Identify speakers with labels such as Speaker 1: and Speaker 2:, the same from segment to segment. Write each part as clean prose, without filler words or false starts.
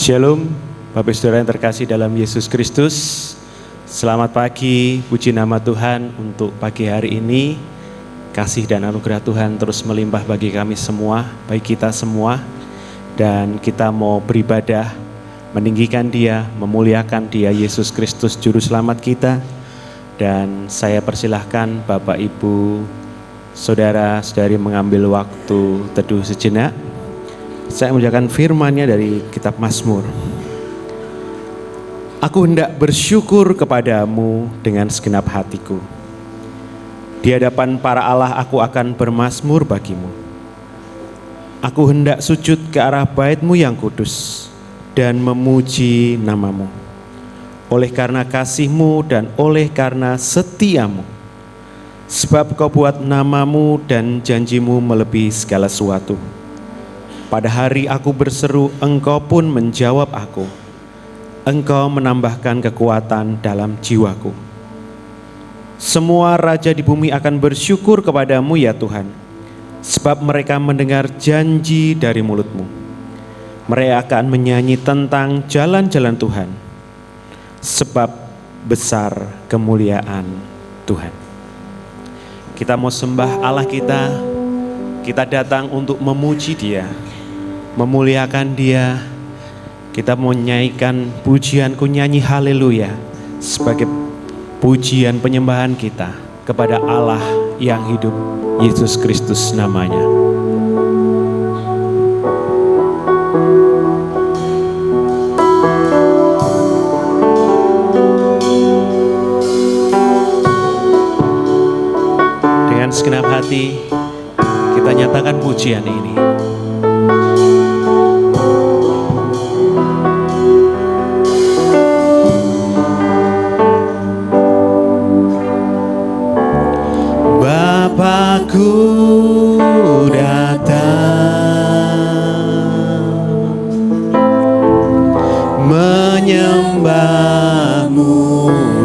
Speaker 1: Shalom, Bapak Saudara yang terkasih dalam Yesus Kristus. Selamat pagi, puji nama Tuhan untuk pagi hari ini. Kasih dan anugerah Tuhan terus melimpah bagi kami semua, bagi kita semua. Dan kita mau beribadah, meninggikan Dia, memuliakan Dia, Yesus Kristus Juru Selamat kita. Dan saya persilahkan Bapak, Ibu, Saudara-saudari mengambil waktu teduh sejenak. Saya membacakan firman-Nya dari kitab Mazmur. Aku hendak bersyukur kepadamu dengan segenap hatiku. Di hadapan para Allah aku akan bermazmur bagimu. Aku hendak sujud ke arah bait-Mu yang kudus dan memuji nama-Mu. Oleh karena kasih-Mu dan oleh karena setia-Mu. Sebab Kau buat nama-Mu dan janji-Mu melebihi segala sesuatu. Pada hari aku berseru, Engkau pun menjawab aku. Engkau menambahkan kekuatan dalam jiwaku. Semua raja di bumi akan bersyukur kepadamu ya Tuhan, sebab mereka mendengar janji dari mulut-Mu. Mereka akan menyanyi tentang jalan-jalan Tuhan, sebab besar kemuliaan Tuhan. Kita mau sembah Allah kita datang untuk memuji Dia, memuliakan Dia. Kita mau nyanyikan pujian, ku nyanyi haleluya sebagai pujian penyembahan kita kepada Allah yang hidup, Yesus Kristus namanya. Dengan segenap hati kita nyatakan pujian ini. Bapakku datang menyembah-Mu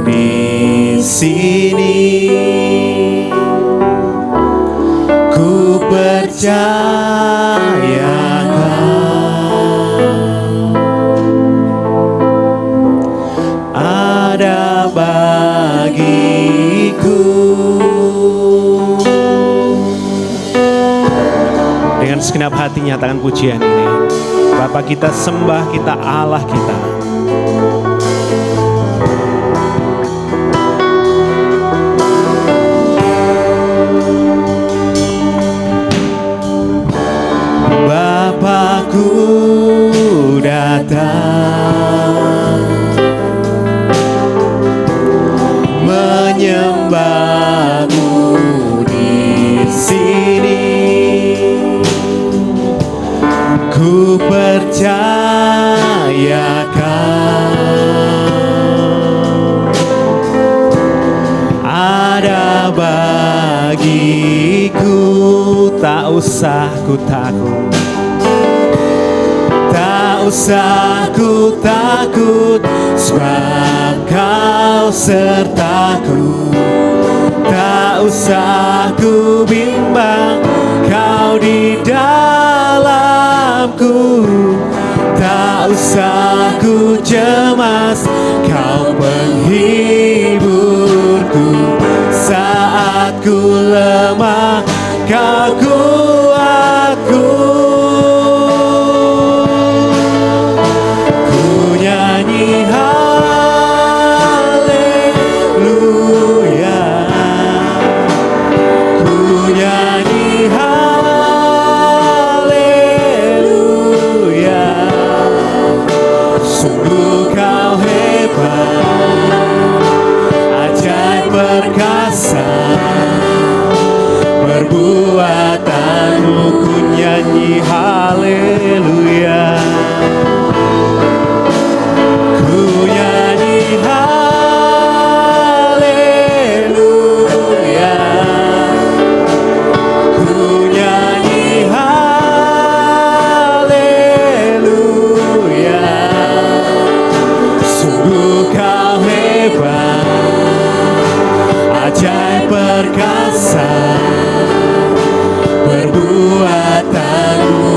Speaker 1: di sini. Ku percayakan ada bagiku. Dengan segenap hati nyatakan pujian ini. Bapa kita sembah, kita Allah kita. Bapakku datang menyembah-Mu di sini. Ku percayakan ada bagiku. Tak usah ku takut, tak usah ku takut, sebab Kau sertaku. Tak usah ku bimbang, Kau di dalamku. Tak usah ku cemas, Kau penghiburku. Saat ku lemah, Kau kuatku. Ku nyanyi haleluya, ku nyanyi haleluya. Sungguh Kau hebat, ajaib perkasa. Perbuatan-Mu ku nyanyi haleluya, ku nyanyi haleluya, ku nyanyi haleluya. Sungguh Kau hebat, ajaib perkasa. Perbuatan-Mu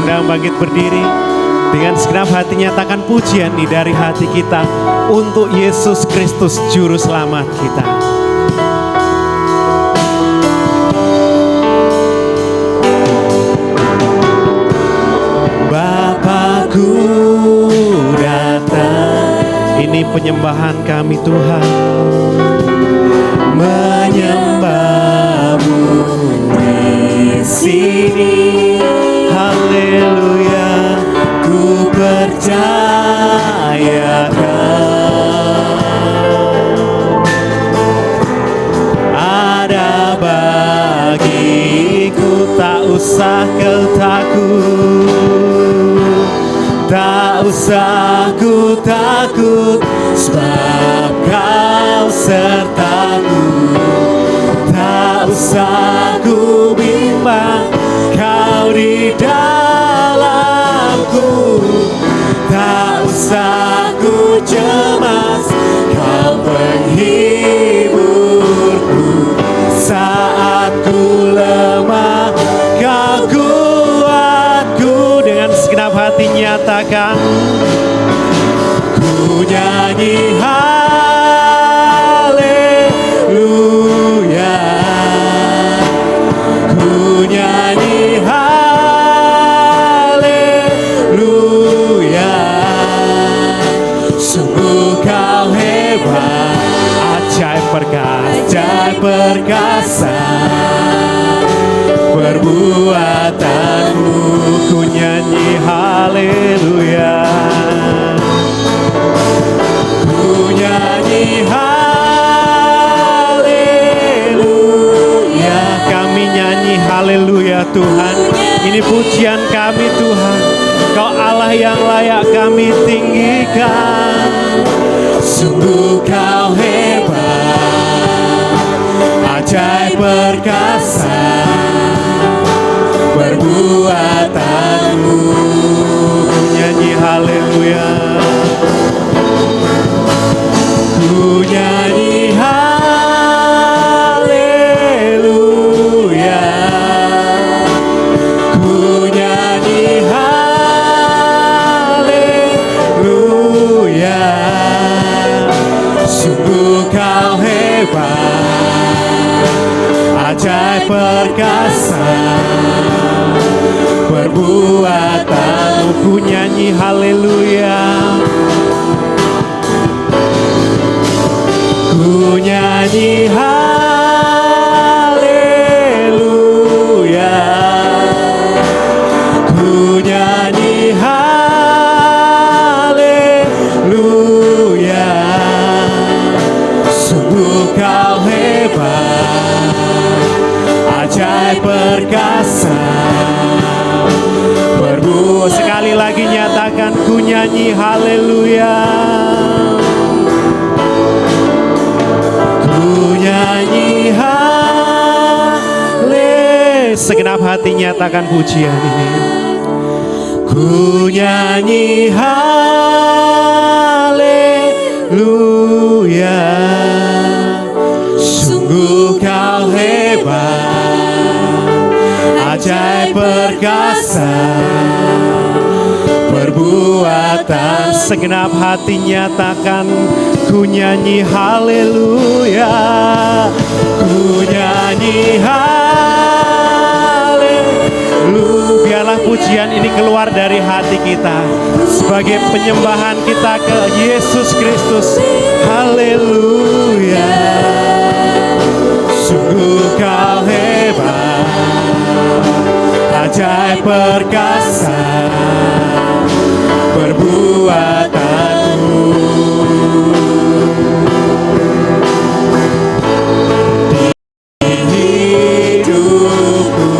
Speaker 1: sedang bangkit berdiri, dengan segenap hati nyatakan pujian ini dari hati kita untuk Yesus Kristus Juru Selamat kita. Bapakku datang, ini penyembahan kami Tuhan, menyembah-Mu di sini. Haleluya, ku percayakan ada bagiku, tak usah kau takut, tak usah ku takut, sebab kau sertaku. Tak usah ku bimbang, kau di dalamku. Tak usah ku cemas, kau penghiburku. Saat ku lemah, kau kuatku. Dengan segenap hati nyatakan, ku nyanyi haleluya, ku nyanyi haleluya. Sungguh kau hebat, ajaib perkasa perbuatanmu. Ku nyanyi haleluya, ku nyanyi haleluya. Kami nyanyi haleluya Tuhan, ini pujian kami Tuhan. Kau Allah yang layak kami tinggikan. Sungguh kau hebat, ajaib perkasa perbuatanmu. Ku nyanyi haleluya, ku nyanyi haleluya, ku nyanyi haleluya. Sungguh kau hebat, ajaib perkasa perbuatanmu. Ku nyanyi haleluya, ku nyanyi haleluya, ku nyanyi haleluya. Sungguh kau hebat, ajaib perkasa perbuatan. Sekali lagi nyatakan, ku nyanyi haleluya, ku nyanyi haleluya. Segenap hati nyatakan pujian ini. Ku nyanyi haleluya, sungguh kau hebat, ajaib perkasa perbuatan. Segenap hati nyatakan, ku nyanyi haleluya, ku nyanyi haleluya. Biarlah pujian ini keluar dari hati kita sebagai penyembahan kita ke Yesus Kristus. Haleluya, sungguh kau hebat, ajaib perkasa perbuatanmu. Di hidupku,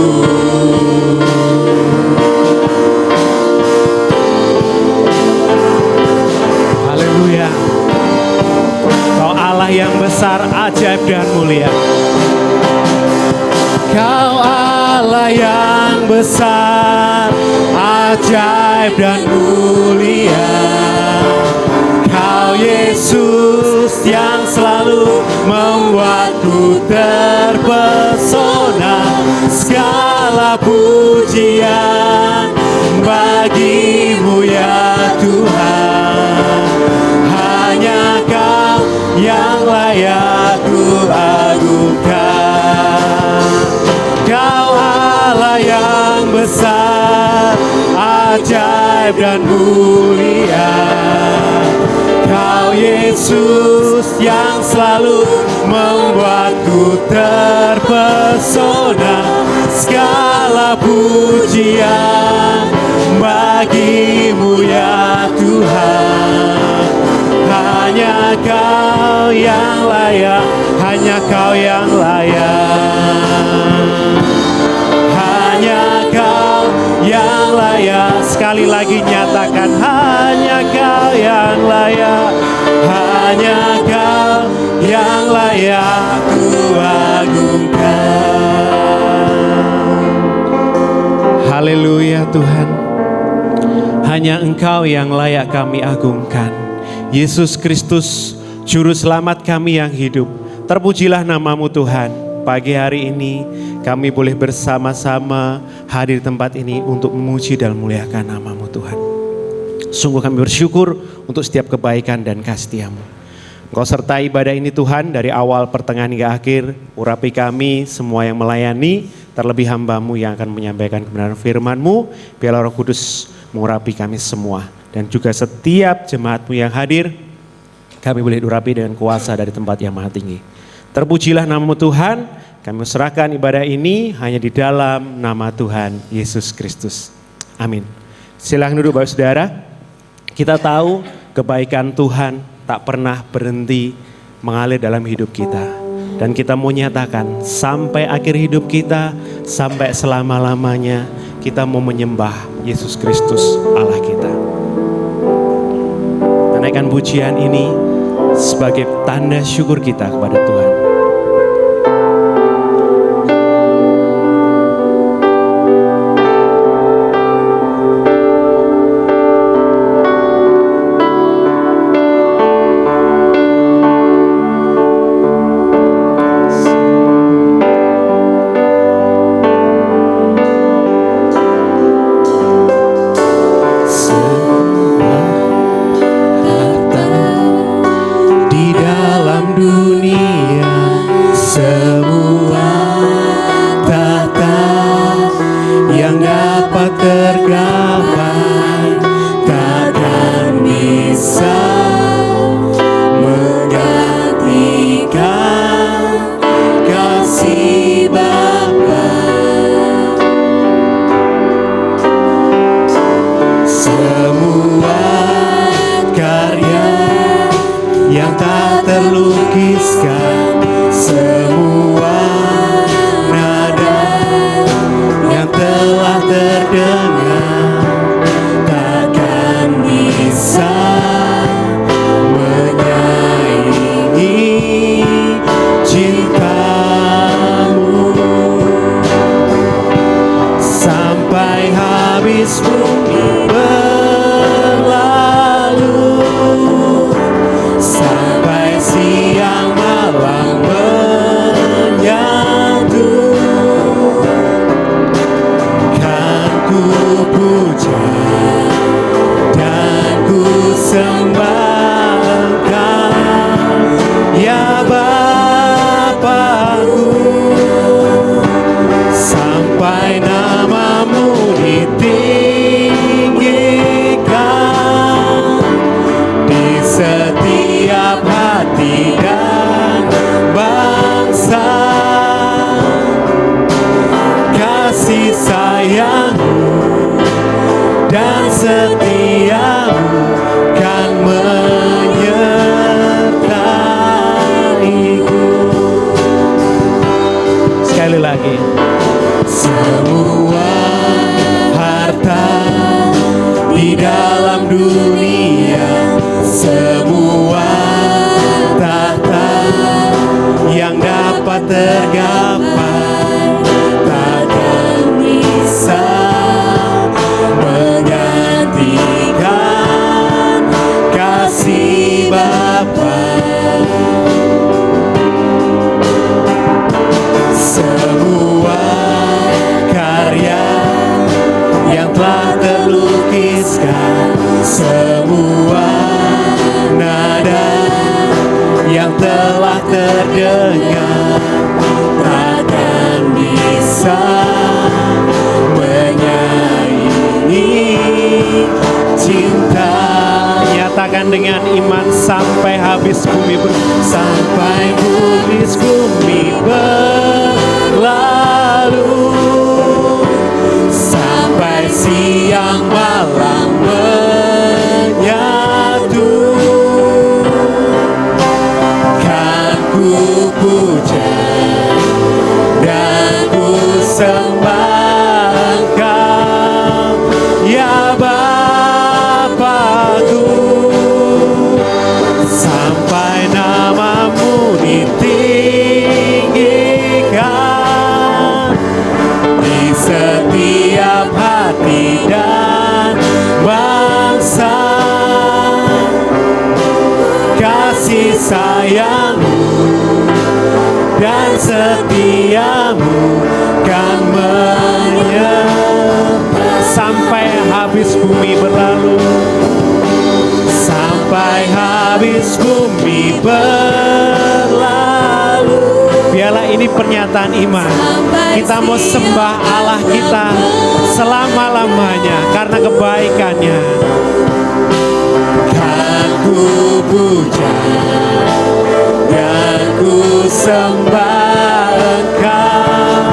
Speaker 1: haleluya. Kau Allah yang besar, ajaib dan mulia. Kau Allah yang besar, ajaib dan mulia. Kau Yesus yang selalu membuatku terpesona. Segala pujian layak ku agungkan. Kau Allah yang besar, ajaib dan mulia. Kau Yesus yang selalu membuatku terpesona. Segala pujian bagimu ya Tuhan. Hanya Kau yang layak, hanya Kau yang layak. Hanya Kau yang layak. Sekali lagi nyatakan, hanya Kau yang layak. Hanya Kau yang layak ku agungkan. Haleluya Tuhan. Hanya Engkau yang layak kami agungkan. Yesus Kristus, Juru Selamat kami yang hidup. Terpujilah nama-Mu Tuhan. Pagi hari ini kami boleh bersama-sama hadir di tempat ini untuk memuji dan memuliakan nama-Mu Tuhan. Sungguh kami bersyukur untuk setiap kebaikan dan kasih-Mu. Engkau sertai ibadah ini Tuhan dari awal pertengahan hingga akhir. Urapi kami semua yang melayani, terlebih hamba-Mu yang akan menyampaikan kebenaran firman-Mu. Biarlah Roh Kudus mengurapi kami semua. Dan juga setiap jemaat-Mu yang hadir, kami boleh diurapi dengan kuasa dari tempat yang maha tinggi. Terpujilah nama-Mu Tuhan, kami serahkan ibadah ini hanya di dalam nama Tuhan Yesus Kristus. Amin. Silakan duduk Bapak Saudara. Kita tahu kebaikan Tuhan tak pernah berhenti mengalir dalam hidup kita. Dan kita mau nyatakan sampai akhir hidup kita, sampai selama-lamanya kita mau menyembah Yesus Kristus Allah kita. Naikkan pujian ini sebagai tanda syukur kita kepada Tuhan. terdengar, takkan bisa menyaingi cinta. Nyatakan dengan iman sampai habis bumi sampai bumi berlalu, sampai siang malam menyatu, kan ku puja dan ku sembah Engkau, ya Bapakku, sampai namamu ditinggikan di setiap hati dan bangsa. Kasih sayangmu dan setiamu kan menyertai sampai habis bumi berlalu, sampai habis bumi berlalu. Biarlah ini pernyataan iman. Kita mau sembah Allah kita selama-lamanya karena kebaikannya. Kan ku puja dan ku sembah Engkau,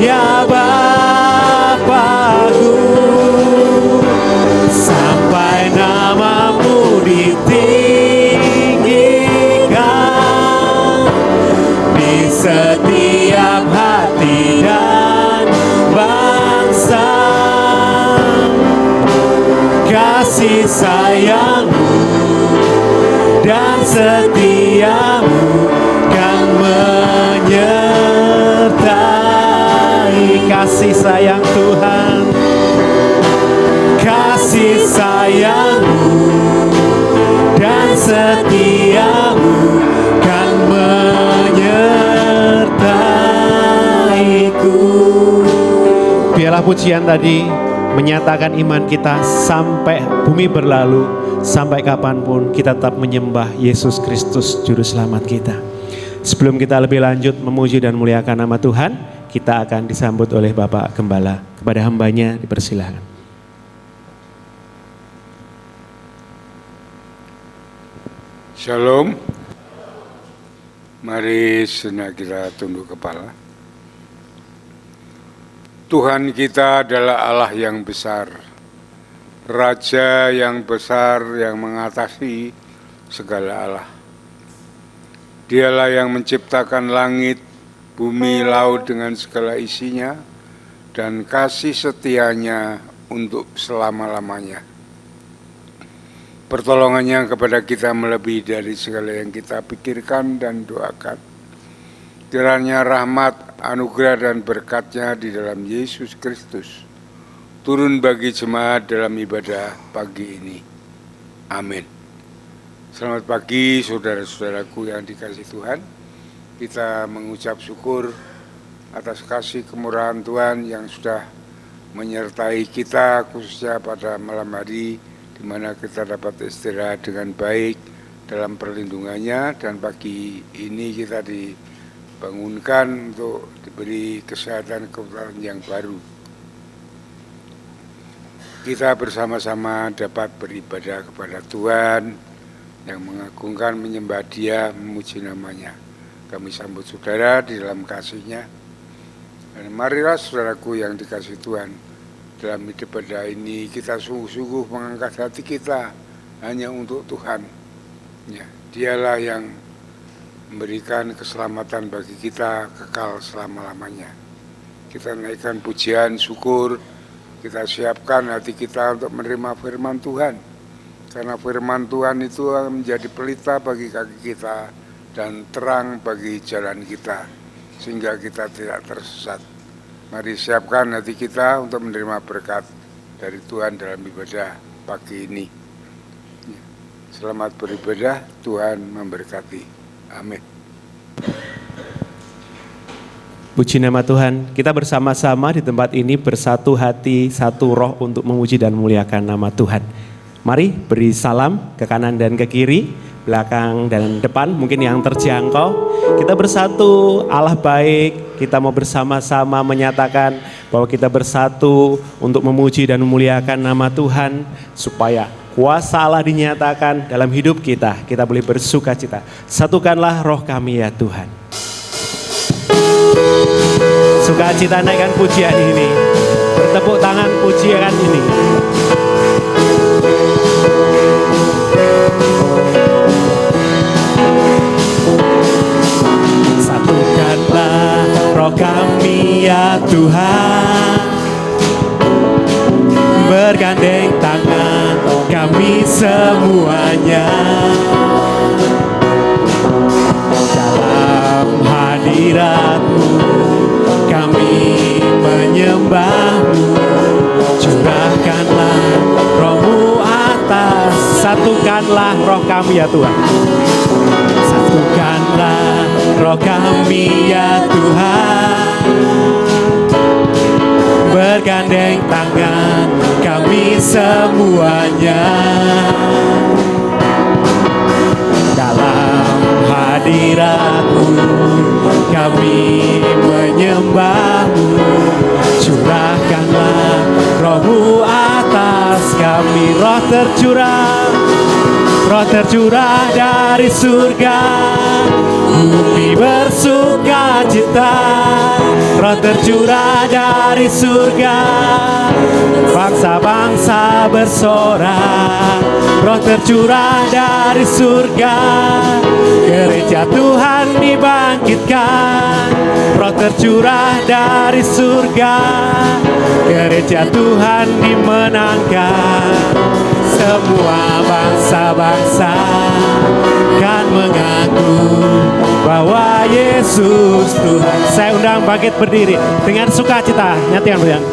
Speaker 1: ya Bapakku, sampai namamu ditinggikan di setiap hati dan bangsa. Kasih sayangmu dan setiamu kan menyertai. Kasih sayang Tuhan, kasih sayangmu dan setiamu kan menyertaiku. Biarlah pujian tadi menyatakan iman kita sampai bumi berlalu, sampai kapanpun kita tetap menyembah Yesus Kristus Juru Selamat kita. Sebelum kita lebih lanjut memuji dan muliakan nama Tuhan, kita akan disambut oleh Bapak Gembala. Kepada hambanya dipersilahkan.
Speaker 2: Shalom. Mari sejenak kita tunduk kepala. Tuhan kita adalah Allah yang besar, Raja yang besar yang mengatasi segala Allah. Dialah yang menciptakan langit, bumi, laut dengan segala isinya, dan kasih setianya untuk selama-lamanya. Pertolongannya kepada kita melebihi dari segala yang kita pikirkan dan doakan. Kiranya rahmat, anugerah dan berkatnya di dalam Yesus Kristus turun bagi jemaat dalam ibadah pagi ini. Amin. Selamat pagi saudara-saudaraku yang dikasihi Tuhan. Kita mengucap syukur atas kasih kemurahan Tuhan yang sudah menyertai kita khususnya pada malam hari di mana kita dapat istirahat dengan baik dalam perlindungannya, dan pagi ini kita dibangunkan untuk diberi kesehatan kekuatan yang baru. Kita bersama-sama dapat beribadah kepada Tuhan yang mengagungkan, menyembah Dia, memuji namanya. Kami sambut saudara di dalam kasih-Nya. Dan marilah saudaraku yang dikasihi Tuhan, dalam hidup pada ini kita sungguh-sungguh mengangkat hati kita hanya untuk Tuhan. Ya, Dialah yang memberikan keselamatan bagi kita kekal selama-lamanya. Kita naikkan pujian, syukur, kita siapkan hati kita untuk menerima firman Tuhan. Karena firman Tuhan itu menjadi pelita bagi kaki kita dan terang bagi jalan kita, sehingga kita tidak tersesat. Mari siapkan hati kita untuk menerima berkat dari Tuhan dalam ibadah pagi ini. Selamat beribadah, Tuhan memberkati. Amin.
Speaker 1: Puji nama Tuhan, kita bersama-sama di tempat ini bersatu hati, satu roh untuk memuji dan memuliakan nama Tuhan. Mari beri salam ke kanan dan ke kiri, belakang dan depan, mungkin yang terjangkau. Kita bersatu, Allah baik. Kita mau bersama-sama menyatakan bahwa kita bersatu untuk memuji dan memuliakan nama Tuhan, supaya kuasa Allah dinyatakan dalam hidup kita. Kita boleh bersuka cita. Satukanlah roh kami ya Tuhan. Sukacita naikkan pujian ini. Bertepuk tangan pujian ini. Satukanlah roh kami ya Tuhan, bergandeng tangan kami semuanya dalam hadirat-Mu. Kami menyembah-Mu, curahkanlah roh-Mu atas. Satukanlah roh kami ya Tuhan. Satukanlah roh kami ya Tuhan, bergandeng tangan kami semuanya dalam hadirat-Mu. Kami menyembah-Mu, curahkanlah roh-Mu atas kami. Roh tercurah dari surga, bumi bersuka cita. Roh tercurah dari surga, bangsa-bangsa bersorak. Roh tercurah dari surga, gereja Tuhan dibangkitkan. Roh tercurah dari surga, gereja Tuhan dimenangkan. Semua bangsa-bangsa kan mengaku bahwa Yesus Tuhan. Saya undang bangkit berdiri dengan sukacita. Nyatakan beriang.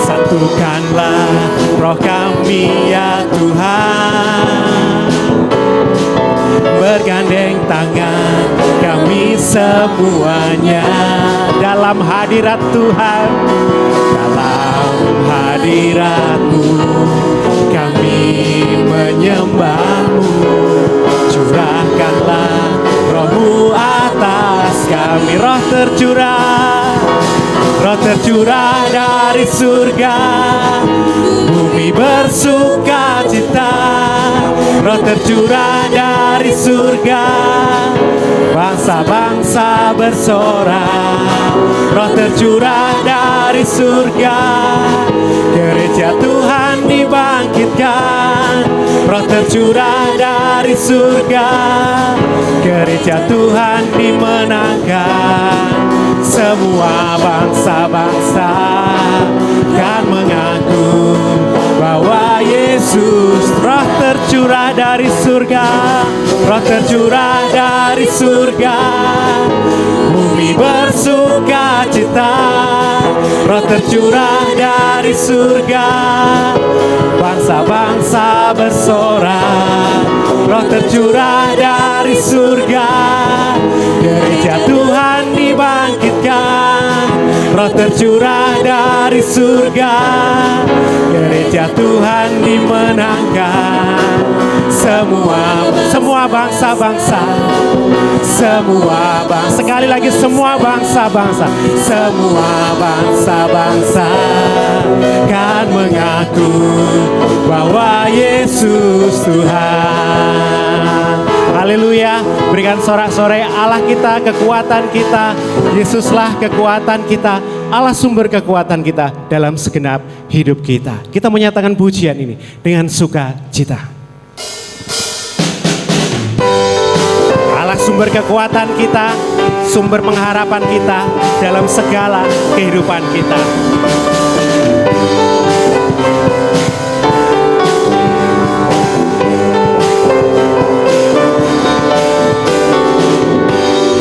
Speaker 1: Satukanlah roh kami ya Tuhan, bergandeng tangan kami semuanya dalam hadirat Tuhan. Dalam hadirat-Mu kami menyembah-Mu, curahkanlah roh-Mu atas kami. Roh tercurah dari surga, bumi bersuka cita. Roh tercurah dari surga, bangsa-bangsa bersorak. Roh tercurah dari surga, gereja Tuhan dibangkitkan. Roh tercurah dari surga, gereja Tuhan dimenangkan. Semua bangsa-bangsa kan mengaku bahwa Yesus. Roh tercurah dari surga, roh tercurah dari surga, bumi bersuka cita. Roh tercurah dari surga, bangsa-bangsa bersorak. Roh tercurah dari surga, gereja Tuhan dibangkitkan. Roh tercurah dari surga, gereja Tuhan dimenangkan. Semua bangsa-bangsa, semua bangsa. Sekali lagi, semua bangsa-bangsa, semua bangsa-bangsa kan mengaku bahwa Yesus Tuhan. Haleluya. Berikan sorak-sorai. Allah kita, kekuatan kita. Yesuslah kekuatan kita. Allah sumber kekuatan kita dalam segenap hidup kita. Kita menyatakan pujian ini dengan sukacita. Allah sumber kekuatan kita, sumber pengharapan kita dalam segala kehidupan kita.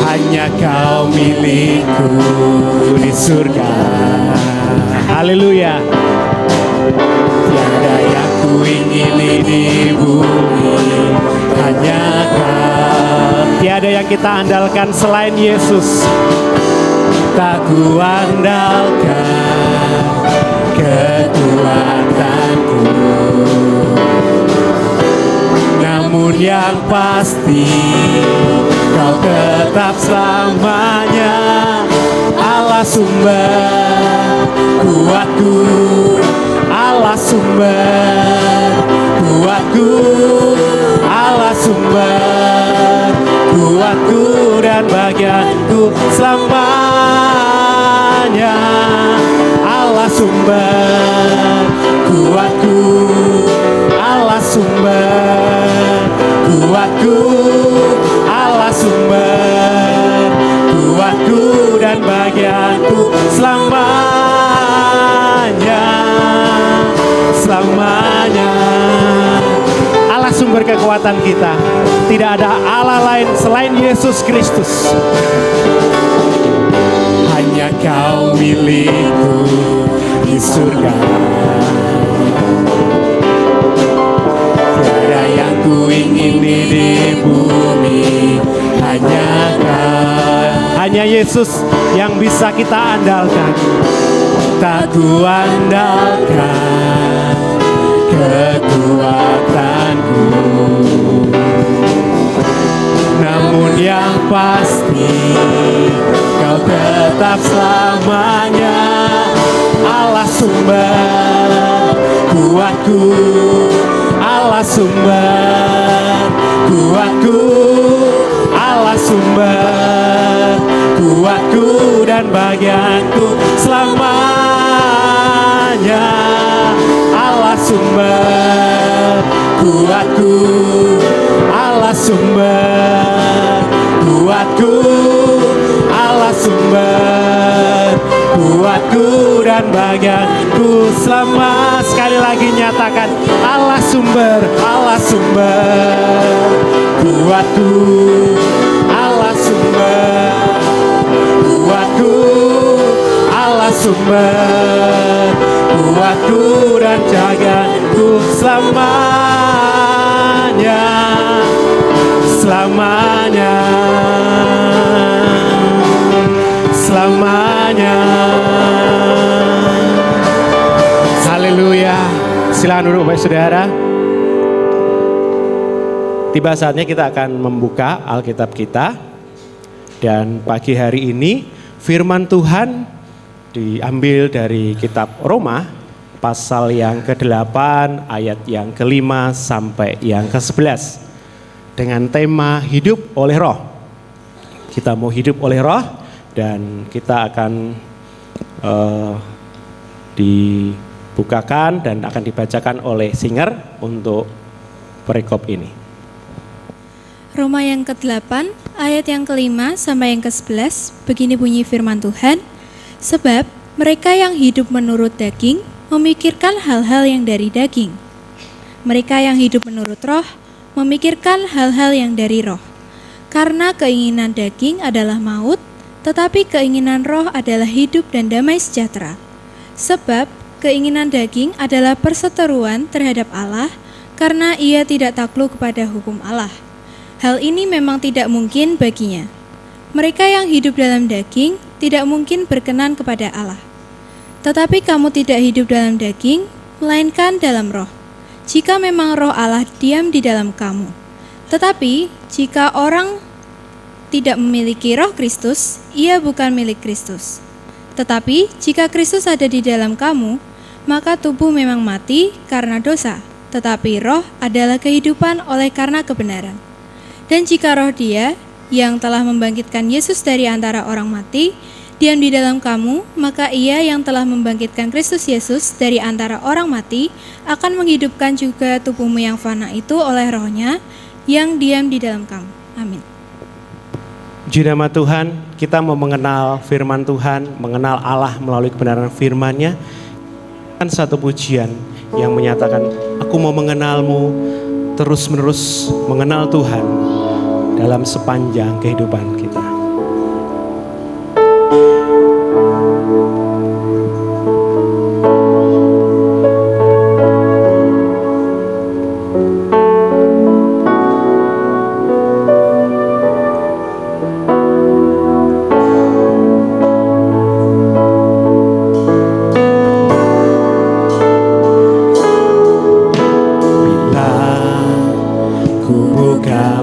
Speaker 1: Hanya Kau milikku di surga. Haleluya. Tiada yang ku ingini di bumi, hanya Kau. Tiada yang kita andalkan selain Yesus. Tak ku andalkan kekuatanku, yang pasti Kau tetap selamanya Allah sumber kuatku, Allah sumber kuatku, Allah sumber kuatku dan bagianku selamanya. Allah sumber kuatku, Allah sumber kuatku, Allah sumber kuatku dan bagianku selamanya, selamanya. Allah sumber kekuatan kita. Tidak ada Allah lain selain Yesus Kristus. Hanya Kau milikku di surga. Tiada yang ku ingini di bumi, hanya Kau. Hanya Yesus yang bisa kita andalkan. Tak ku andalkan kekuatanku, namun yang pasti Kau tetap selamanya Allah sumber kuatku, Allah sumber kuatku, Allah sumber kuatku dan bagianku selamanya. Allah sumber kuatku, Allah sumber kuatku, Allah sumber kuatku dan bagianku selama. Sekali lagi nyatakan Allah sumber kuatku, Allah sumber kuatku, Allah sumber kuatku dan jagaku selamanya, selamanya, selamanya. Haleluya. Silakan duduk Bapak Saudara. Tiba saatnya kita akan membuka Alkitab kita. Dan pagi hari ini firman Tuhan diambil dari kitab Roma pasal yang ke-8 ayat yang ke-5 sampai yang ke-11 dengan tema hidup oleh roh. Kita mau hidup oleh roh dan kita akan dibukakan dan akan dibacakan oleh singer untuk perikop ini.
Speaker 3: Roma yang ke-8 ayat yang ke-5 sampai yang ke-11, begini bunyi firman Tuhan. Sebab mereka yang hidup menurut daging memikirkan hal-hal yang dari daging. Mereka yang hidup menurut roh memikirkan hal-hal yang dari roh. Karena keinginan daging adalah maut, tetapi keinginan roh adalah hidup dan damai sejahtera. Sebab keinginan daging adalah perseteruan terhadap Allah, karena ia tidak takluk kepada hukum Allah. Hal ini memang tidak mungkin baginya. Mereka yang hidup dalam daging tidak mungkin berkenan kepada Allah. Tetapi kamu tidak hidup dalam daging, melainkan dalam roh. Jika memang roh Allah diam di dalam kamu. Tetapi jika orang tidak memiliki roh Kristus, ia bukan milik Kristus. Tetapi jika Kristus ada di dalam kamu, maka tubuh memang mati karena dosa, tetapi roh adalah kehidupan oleh karena kebenaran. Dan jika roh Dia yang telah membangkitkan Yesus dari antara orang mati diam di dalam kamu, maka Ia yang telah membangkitkan Kristus Yesus dari antara orang mati akan menghidupkan juga tubuhmu yang fana itu oleh Roh-Nya yang diam di dalam kamu. Amin.
Speaker 1: Puji nama Tuhan, kita mau mengenal firman Tuhan, mengenal Allah melalui kebenaran firman-Nya. Kan satu pujian yang menyatakan, aku mau mengenalmu, terus-menerus mengenal Tuhan dalam sepanjang kehidupan kita. Bila ku buka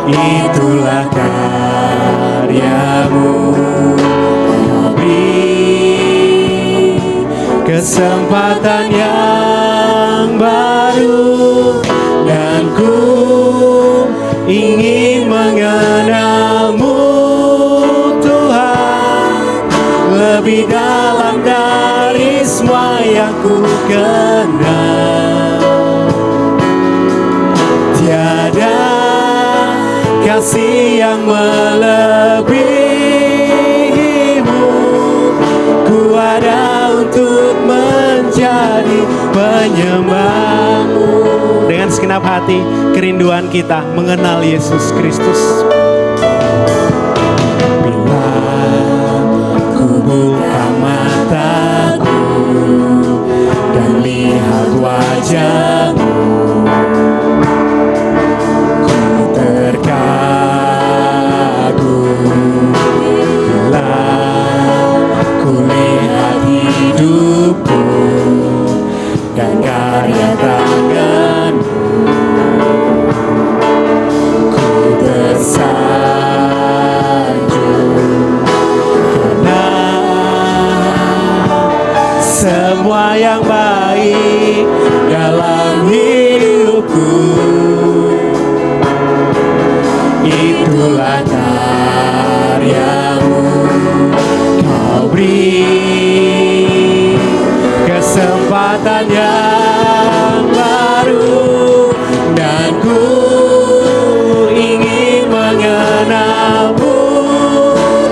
Speaker 1: itulah karyamu. Kau beri kesempatan yang baru, dan ku ingin mengenalmu Tuhan, lebih dalam dari semua yang ku kenal. Tiada kasih yang melebihimu, ku ada untuk menjadi penyembahmu. Dengan segenap hati, kerinduan kita mengenal Yesus Kristus. Bila ku buka mataku dan lihat wajahmu, ku terkagum. Bila ku lihat hidupku dan karya tanganmu, ku tersanjung. Karena semua yang baik dalam hidupku, itulah karyamu. Kau beri kesempatan yang baru, dan ku ingin mengenalmu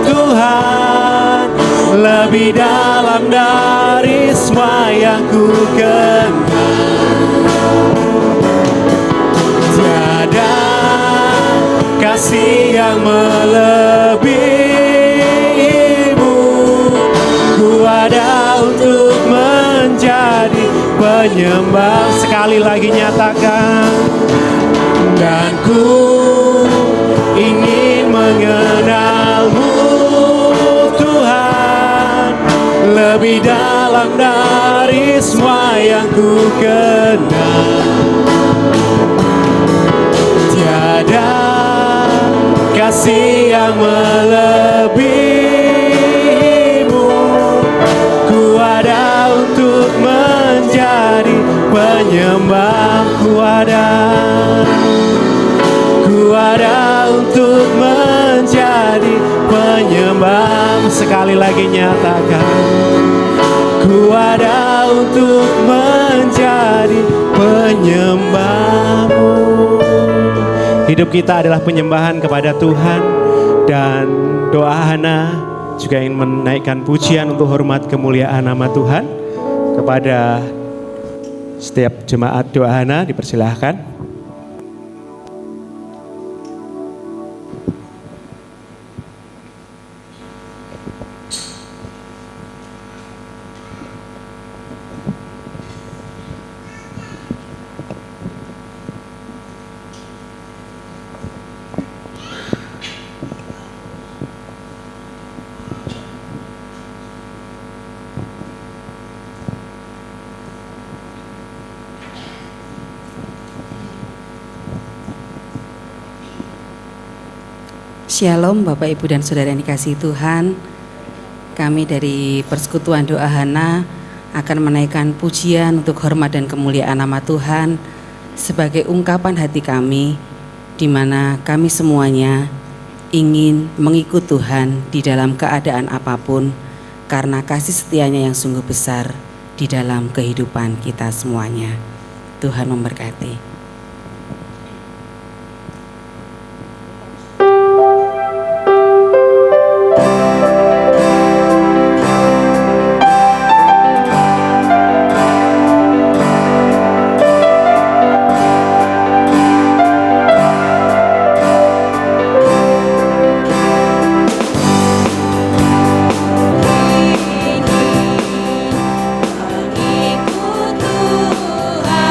Speaker 1: Tuhan, lebih dalam dari semua yang ku kenal. Tiada kasih yang melebihimu, ku ada untuk menjadi penyembah. Sekali lagi nyatakan, dan ku ingin mengenalmu Tuhan, lebih dalam dari semua yang ku kenal. Tiada kasih yang melebihimu, ku ada untuk menjadi penyembah. Ku ada untuk menjadi penyembah. Sekali lagi nyatakan, ku ada untuk menjadi penyembahmu. Hidup kita adalah penyembahan kepada Tuhan, dan doa Hana juga ingin menaikkan pujian untuk hormat kemuliaan nama Tuhan. Kepada setiap jemaat doa Hana dipersilahkan.
Speaker 4: Shalom Bapak Ibu dan Saudara yang dikasihi Tuhan. Kami dari Persekutuan Doa Hana akan menaikkan pujian untuk hormat dan kemuliaan nama Tuhan sebagai ungkapan hati kami, di mana kami semuanya ingin mengikut Tuhan di dalam keadaan apapun, karena kasih setianya yang sungguh besar di dalam kehidupan kita semuanya. Tuhan memberkati.
Speaker 5: Mengikut Tuhan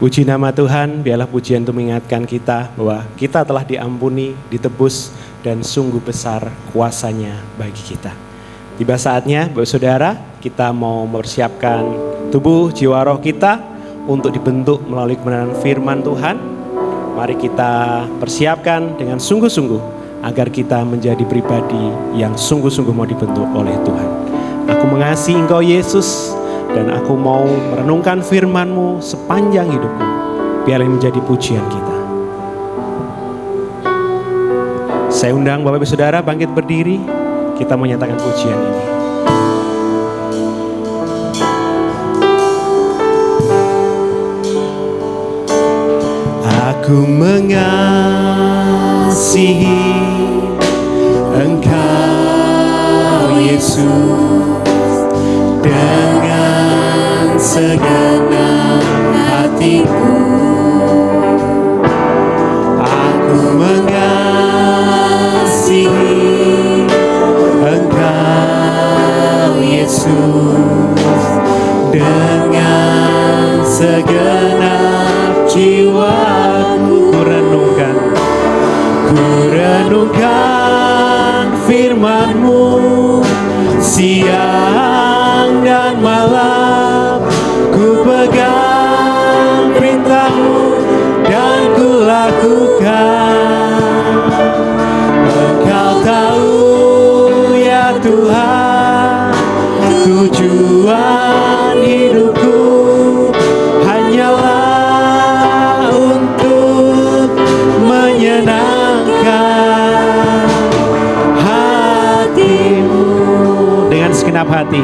Speaker 1: Puji nama Tuhan, biarlah pujian itu mengingatkan kita bahwa kita telah diampuni, ditebus, dan sungguh besar kuasanya bagi kita. Tiba saatnya, Bapak Saudara, kita mau mempersiapkan tubuh, jiwa, roh kita untuk dibentuk melalui kebenaran firman Tuhan. Mari kita persiapkan dengan sungguh-sungguh agar kita menjadi pribadi yang sungguh-sungguh mau dibentuk oleh Tuhan. Aku mengasihi Engkau Yesus, dan aku mau merenungkan firman-Mu sepanjang hidupku. Biar ini menjadi pujian kita. Saya undang Bapak Ibu Saudara bangkit berdiri. Kita menyatakan pujian ini. Aku mengasihi Engkau Yesus dengan segenap hatiku. Aku mengasihi Engkau Yesus dengan segenap jiwaku. Ku renungkan firman-Mu siang dan malam. Ku pegang perintah-Mu dan ku lakukan. Engkau tahu ya Tuhan, tujuan hidupku hanyalah untuk menyenangkan hati-Mu. Dengan segenap hati,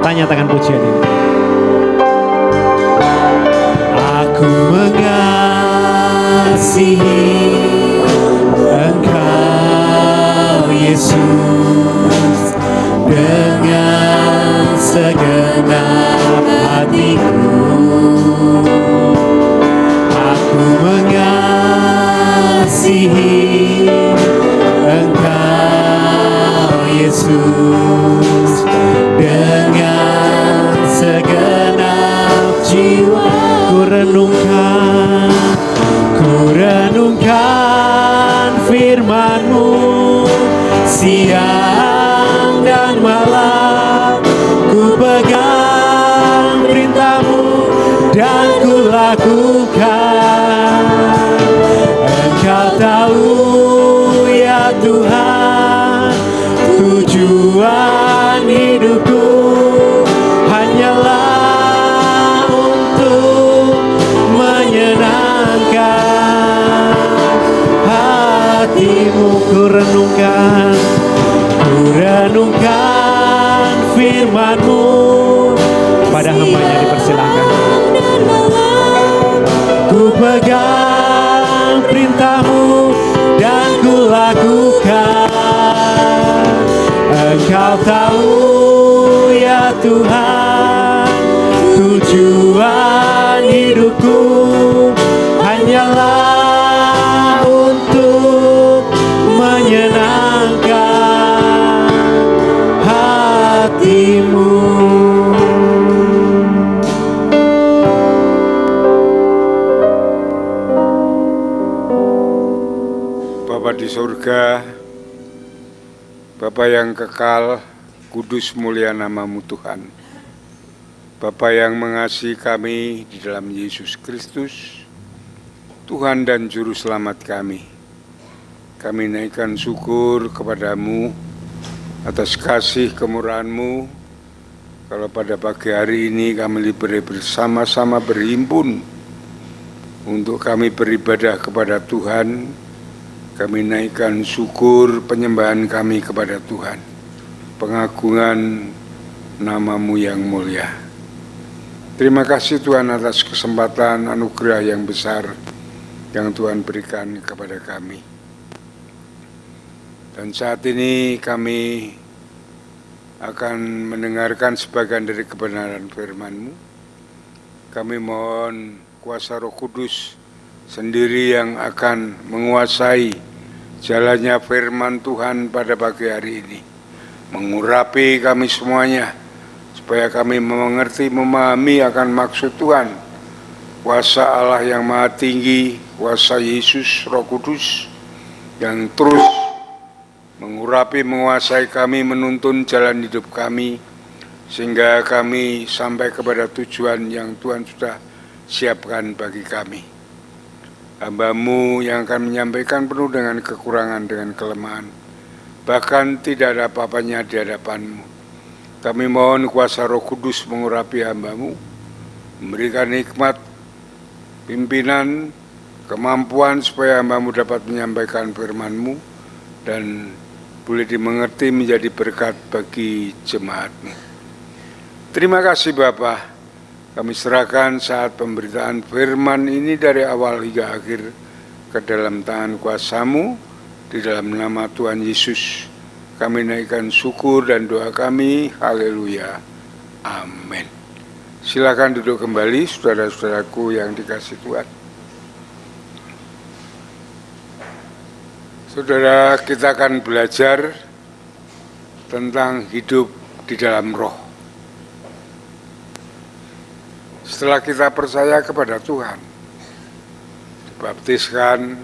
Speaker 1: tanyakan pujian ini. Aku mengasihi Engkau Yesus dengan segenap hatiku. Aku mengasihi Engkau Yesus dengan segenap jiwa. Ku renungkan firman-Mu siang dan malam. Ku pegang perintah-Mu dan ku lakukan. Engkau tahu ya Tuhan, tujuan hidupku hanyalah untuk menyenangkan hati-Mu. Ku renungkan firman-Mu. Pada hamba-Nya dipersilakan. Ku pegang perintah-Mu dan ku lakukan. Engkau tahu ya Tuhan, tujuan hidupku hanyalah untuk menyenangkan hati-Mu.
Speaker 2: Bapa di surga, Bapa yang kekal, kudus mulia nama-Mu Tuhan. Bapa yang mengasihi kami di dalam Yesus Kristus, Tuhan dan Juru Selamat kami. Kami naikkan syukur kepada-Mu atas kasih kemurahan-Mu. Kalau pada pagi hari ini kami bersama-sama berhimpun untuk kami beribadah kepada Tuhan, kami naikkan syukur penyembahan kami kepada Tuhan. Pengagungan nama-Mu yang mulia. Terima kasih Tuhan atas kesempatan anugerah yang besar yang Tuhan berikan kepada kami. Dan saat ini kami akan mendengarkan sebagian dari kebenaran firman-Mu. Kami mohon kuasa Roh Kudus sendiri yang akan menguasai jalannya firman Tuhan pada pagi hari ini. Mengurapi kami semuanya, supaya kami mengerti, memahami akan maksud Tuhan kuasa Allah yang Maha Tinggi, kuasa Yesus Roh Kudus yang terus mengurapi, menguasai kami, menuntun jalan hidup kami, sehingga kami sampai kepada tujuan yang Tuhan sudah siapkan bagi kami. Hamba-Mu yang akan menyampaikan penuh dengan kekurangan, dengan kelemahan, bahkan tidak ada apa-apanya di hadapan-Mu. Kami mohon kuasa Roh Kudus mengurapi hamba-Mu, memberikan hikmat, pimpinan, kemampuan supaya hamba-Mu dapat menyampaikan firman-Mu dan boleh dimengerti menjadi berkat bagi jemaat-Mu. Terima kasih Bapa. Kami serahkan saat pemberitaan firman ini dari awal hingga akhir ke dalam tangan kuasa-Mu, di dalam nama Tuhan Yesus. Kami naikkan syukur dan doa kami. Haleluya. Amin. Silakan duduk kembali saudara-saudaraku yang dikasihi Tuhan. Saudara, kita akan belajar tentang hidup di dalam roh. Setelah kita percaya kepada Tuhan, dibaptiskan,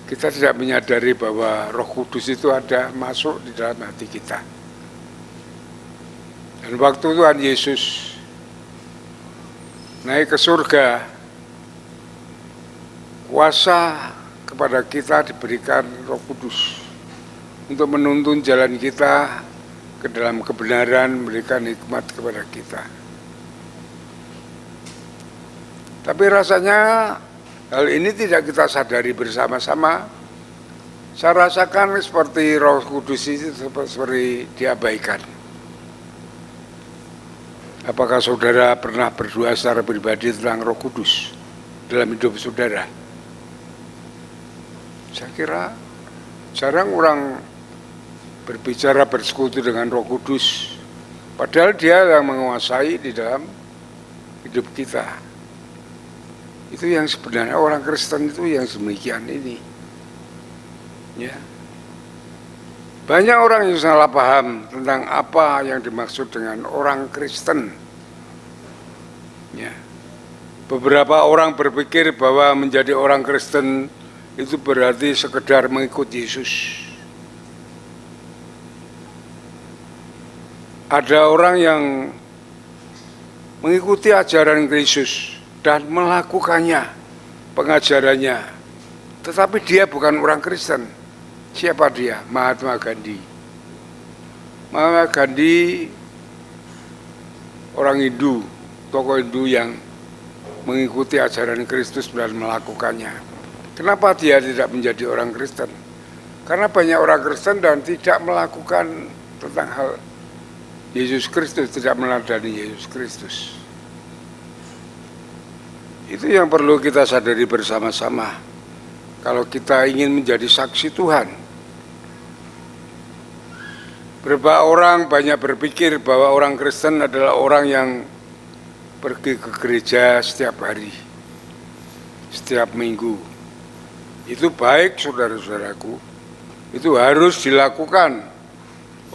Speaker 2: kita tidak menyadari bahwa Roh Kudus itu ada masuk di dalam hati kita. Dan waktu Tuhan Yesus naik ke surga, kuasa kepada kita diberikan Roh Kudus untuk menuntun jalan kita ke dalam kebenaran, memberikan hikmat kepada kita. Tapi rasanya hal ini tidak kita sadari bersama-sama. Saya rasakan seperti Roh Kudus itu seperti diabaikan. Apakah saudara pernah berdoa secara pribadi tentang Roh Kudus dalam hidup saudara? Saya kira jarang orang berbicara bersekutu dengan Roh Kudus, padahal Dia yang menguasai di dalam hidup kita. Itu yang sebenarnya orang Kristen itu yang demikian ini. Ya. Banyak orang yang salah paham tentang apa yang dimaksud dengan orang Kristen. Ya. Beberapa orang berpikir bahwa menjadi orang Kristen itu berarti sekedar mengikut Yesus. Ada orang yang mengikuti ajaran Yesus dan melakukannya, pengajarannya, tetapi dia bukan orang Kristen. Siapa dia? Mahatma Gandhi. Mahatma Gandhi orang Hindu, tokoh Hindu yang mengikuti ajaran Kristus dan melakukannya. Kenapa dia tidak menjadi orang Kristen? Karena banyak orang Kristen dan tidak melakukan tentang hal Yesus Kristus, tidak meladani Yesus Kristus. Itu yang perlu kita sadari bersama-sama. Kalau kita ingin menjadi saksi Tuhan. Beberapa orang banyak berpikir bahwa orang Kristen adalah orang yang pergi ke gereja setiap hari, setiap minggu. Itu baik saudara-saudaraku. Itu harus dilakukan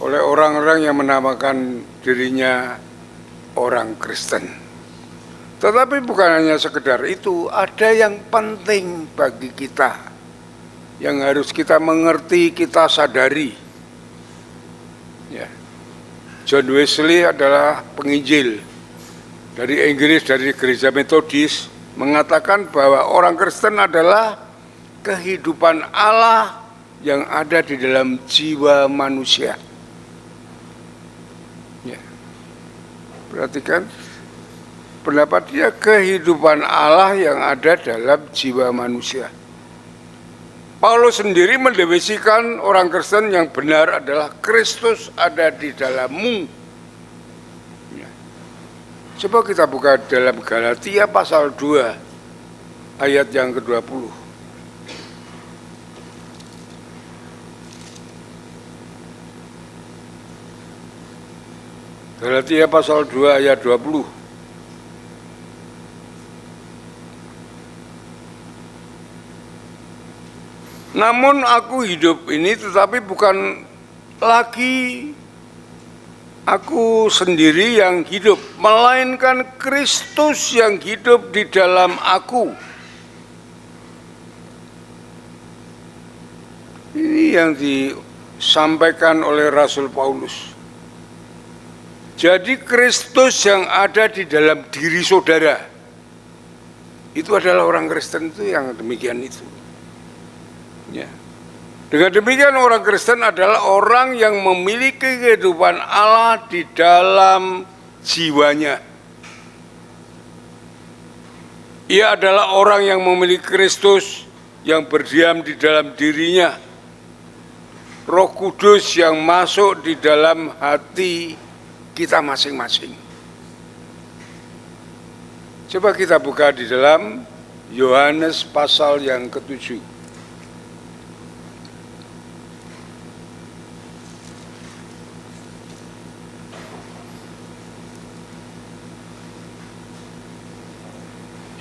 Speaker 2: oleh orang-orang yang menamakan dirinya orang Kristen. Tetapi bukan hanya sekedar itu, ada yang penting bagi kita, yang harus kita mengerti, kita sadari. Ya. John Wesley adalah penginjil dari Inggris, dari gereja Metodis, mengatakan bahwa orang Kristen adalah kehidupan Allah yang ada di dalam jiwa manusia. Ya. Perhatikan. Pendapat dia kehidupan Allah yang ada dalam jiwa manusia. Paulus sendiri mendefinisikan orang Kristen yang benar adalah Kristus ada di dalammu. Ya. Coba kita buka dalam Galatia pasal 2 ayat yang ke-20. Galatia pasal 2 ayat 20. Namun aku hidup ini tetapi bukan lagi aku sendiri yang hidup, melainkan Kristus yang hidup di dalam aku. Ini yang disampaikan oleh Rasul Paulus. Jadi Kristus yang ada di dalam diri saudara, itu adalah orang Kristen itu yang demikian itu. Ya. Dengan demikian orang Kristen adalah orang yang memiliki kehidupan Allah di dalam jiwanya. Ia adalah orang yang memiliki Kristus yang berdiam di dalam dirinya. Roh Kudus yang masuk di dalam hati kita masing-masing. Coba kita buka di dalam Yohanes pasal yang ke-7.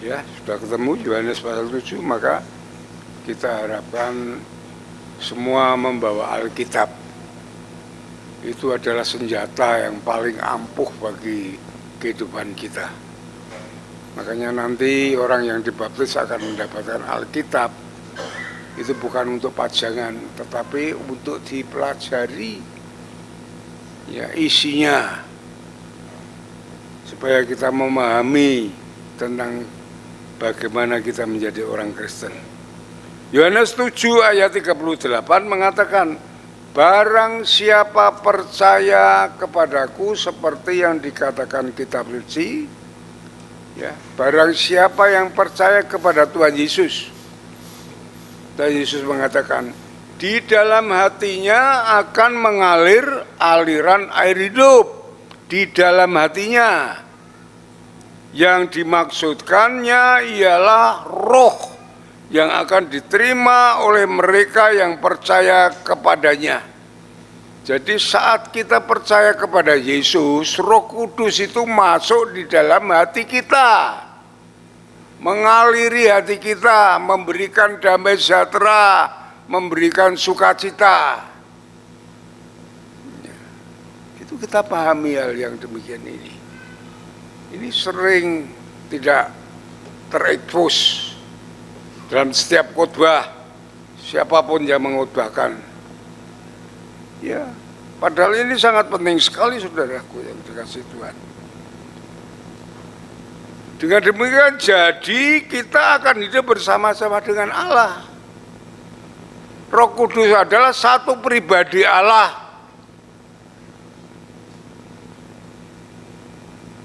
Speaker 2: Ya, sudah ketemu Yohanes pasal 7, maka kita harapkan semua membawa Alkitab. Itu adalah senjata yang paling ampuh bagi kehidupan kita. Makanya nanti orang yang dibaptis akan mendapatkan Alkitab. Itu bukan untuk pajangan, tetapi untuk dipelajari ya isinya, supaya kita memahami tentang bagaimana kita menjadi orang Kristen. Yohanes 7 ayat 38 mengatakan, barang siapa percaya kepadaku seperti yang dikatakan kitab suci, ya, barang siapa yang percaya kepada Tuhan Yesus. Tuhan Yesus mengatakan, di dalam hatinya akan mengalir aliran air hidup. Di dalam hatinya. Yang dimaksudkannya ialah roh yang akan diterima oleh mereka yang percaya kepadanya. Jadi saat kita percaya kepada Yesus, Roh Kudus itu masuk di dalam hati kita, mengaliri hati kita, memberikan damai sejahtera, memberikan sukacita. Itu kita pahami hal yang demikian ini. Ini sering tidak terekspos dalam setiap khotbah, siapapun yang mengkhotbahkan. Ya, padahal ini sangat penting sekali saudaraku yang dikasihi Tuhan. Dengan demikian jadi kita akan hidup bersama-sama dengan Allah. Roh Kudus adalah satu pribadi Allah.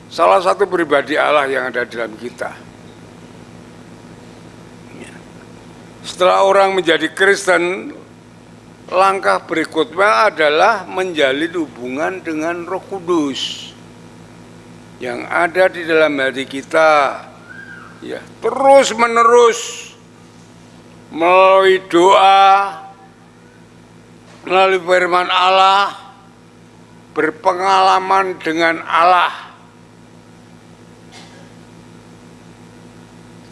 Speaker 2: Salah satu pribadi Allah yang ada dalam kita. Setelah orang menjadi Kristen, langkah berikutnya adalah menjalin hubungan dengan Roh Kudus yang ada di dalam hati kita, ya, terus menerus melalui doa, melalui firman Allah, berpengalaman dengan Allah.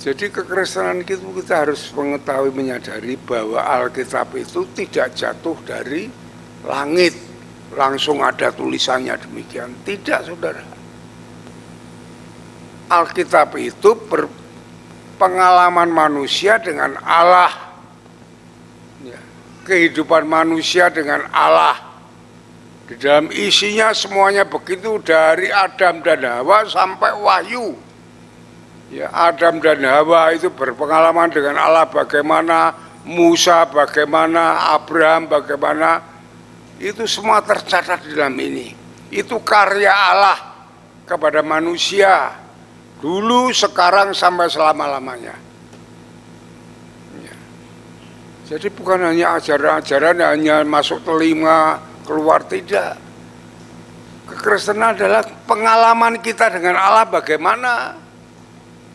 Speaker 2: Jadi kekristenan kita harus mengetahui, menyadari bahwa Alkitab itu tidak jatuh dari langit, langsung ada tulisannya demikian. Tidak, saudara. Alkitab itu pengalaman manusia dengan Allah, ya, kehidupan manusia dengan Allah. Di dalam isinya semuanya begitu, dari Adam dan Hawa sampai Wahyu. Ya, Adam dan Hawa itu berpengalaman dengan Allah, bagaimana Musa, bagaimana Abraham, bagaimana, itu semua tercatat di dalam ini. Itu karya Allah kepada manusia, dulu, sekarang, sampai selama-lamanya. Ya. Jadi bukan hanya ajaran-ajaran hanya masuk telinga, keluar, tidak. Kekristenan adalah pengalaman kita dengan Allah bagaimana.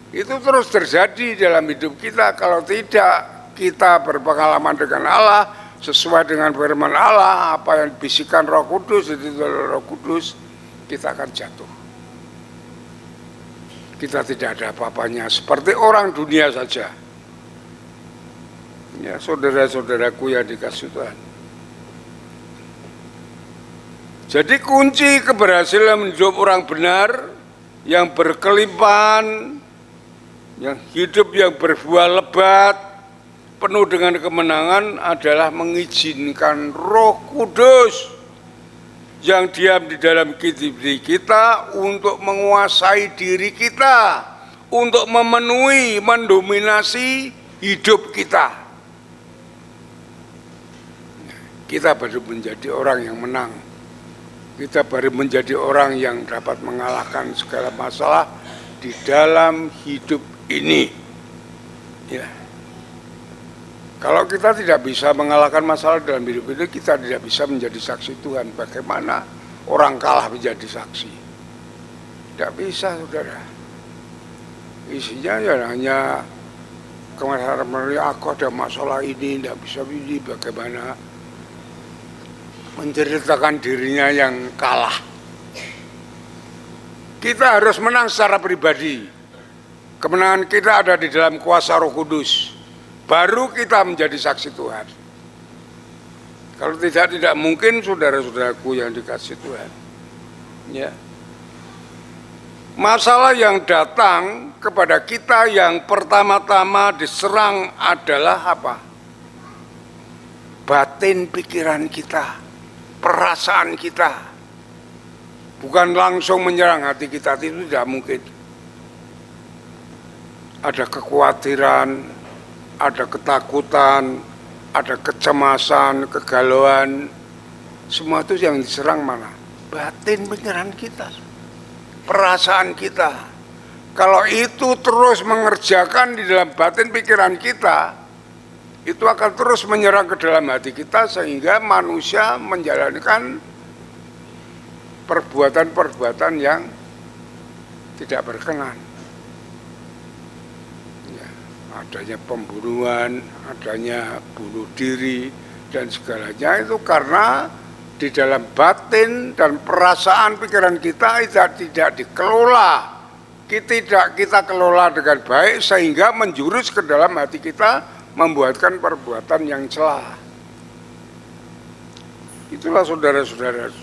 Speaker 2: Itu terus terjadi dalam hidup kita. Kalau tidak kita berpengalaman dengan Allah sesuai dengan firman Allah, apa yang bisikan Roh Kudus, itu Roh Kudus, kita akan jatuh. Kita tidak ada apa-apanya, seperti orang dunia saja. Ya, saudara-saudaraku yang dikasihi Tuhan. Jadi kunci keberhasilan hidup orang benar, yang berkelimpahan, yang hidup yang berbuah lebat, penuh dengan kemenangan adalah mengizinkan Roh Kudus yang diam di dalam diri kita untuk menguasai diri kita, untuk memenuhi, mendominasi hidup kita. Kita baru menjadi orang yang menang. Kita baru menjadi orang yang dapat mengalahkan segala masalah di dalam hidup ini. Ya. Kalau kita tidak bisa mengalahkan masalah dalam hidup ini, kita tidak bisa menjadi saksi Tuhan. Bagaimana orang kalah menjadi saksi? Tidak bisa, saudara. Isinya ya hanya kemarin aku ada masalah ini, tidak bisa ini, bagaimana menceritakan dirinya yang kalah. Kita harus menang secara pribadi. Kemenangan kita ada di dalam kuasa Roh Kudus. Baru kita menjadi saksi Tuhan. Kalau tidak mungkin, saudara-saudaraku yang dikasih Tuhan. Ya. Masalah yang datang kepada kita yang pertama-tama diserang adalah apa? Batin pikiran kita, perasaan kita. Bukan langsung menyerang hati kita, itu tidak mungkin. Ada kekhawatiran, ada ketakutan, ada kecemasan, kegalauan. Semua itu yang diserang mana? Batin pikiran kita, perasaan kita. Kalau itu terus mengerjakan di dalam batin pikiran kita, itu akan terus menyerang ke dalam hati kita sehingga manusia menjalankan perbuatan-perbuatan yang tidak berkenan. Ya, adanya pembunuhan, adanya bunuh diri dan segalanya itu karena di dalam batin dan perasaan pikiran kita itu tidak dikelola. Kita kelola dengan baik sehingga menjurus ke dalam hati kita membuatkan perbuatan yang celah. Itulah saudara-saudara.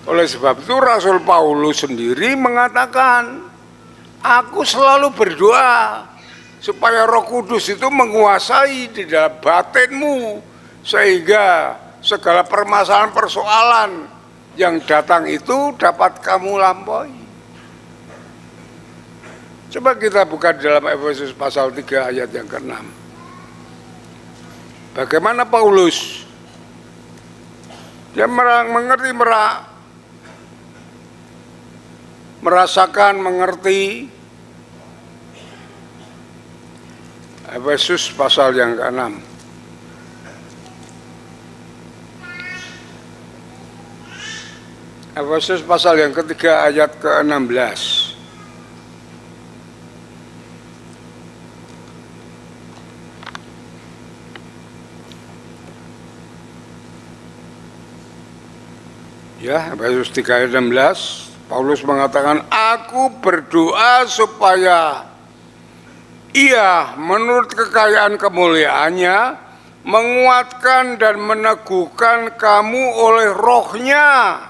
Speaker 2: Oleh sebab itu Rasul Paulus sendiri mengatakan, aku selalu berdoa supaya Roh Kudus itu menguasai di dalam batinmu sehingga segala permasalahan persoalan yang datang itu dapat kamu lampaui. Coba kita buka di dalam Efesus pasal 3 ayat yang ke-6. Bagaimana Paulus? Dia merasakan, mengerti. Efesus pasal yang ke-6. Efesus pasal yang ketiga ayat ke-16. Ya, Efesus 3 ayat 16, Paulus mengatakan, aku berdoa supaya ia menurut kekayaan kemuliaannya menguatkan dan meneguhkan kamu oleh rohnya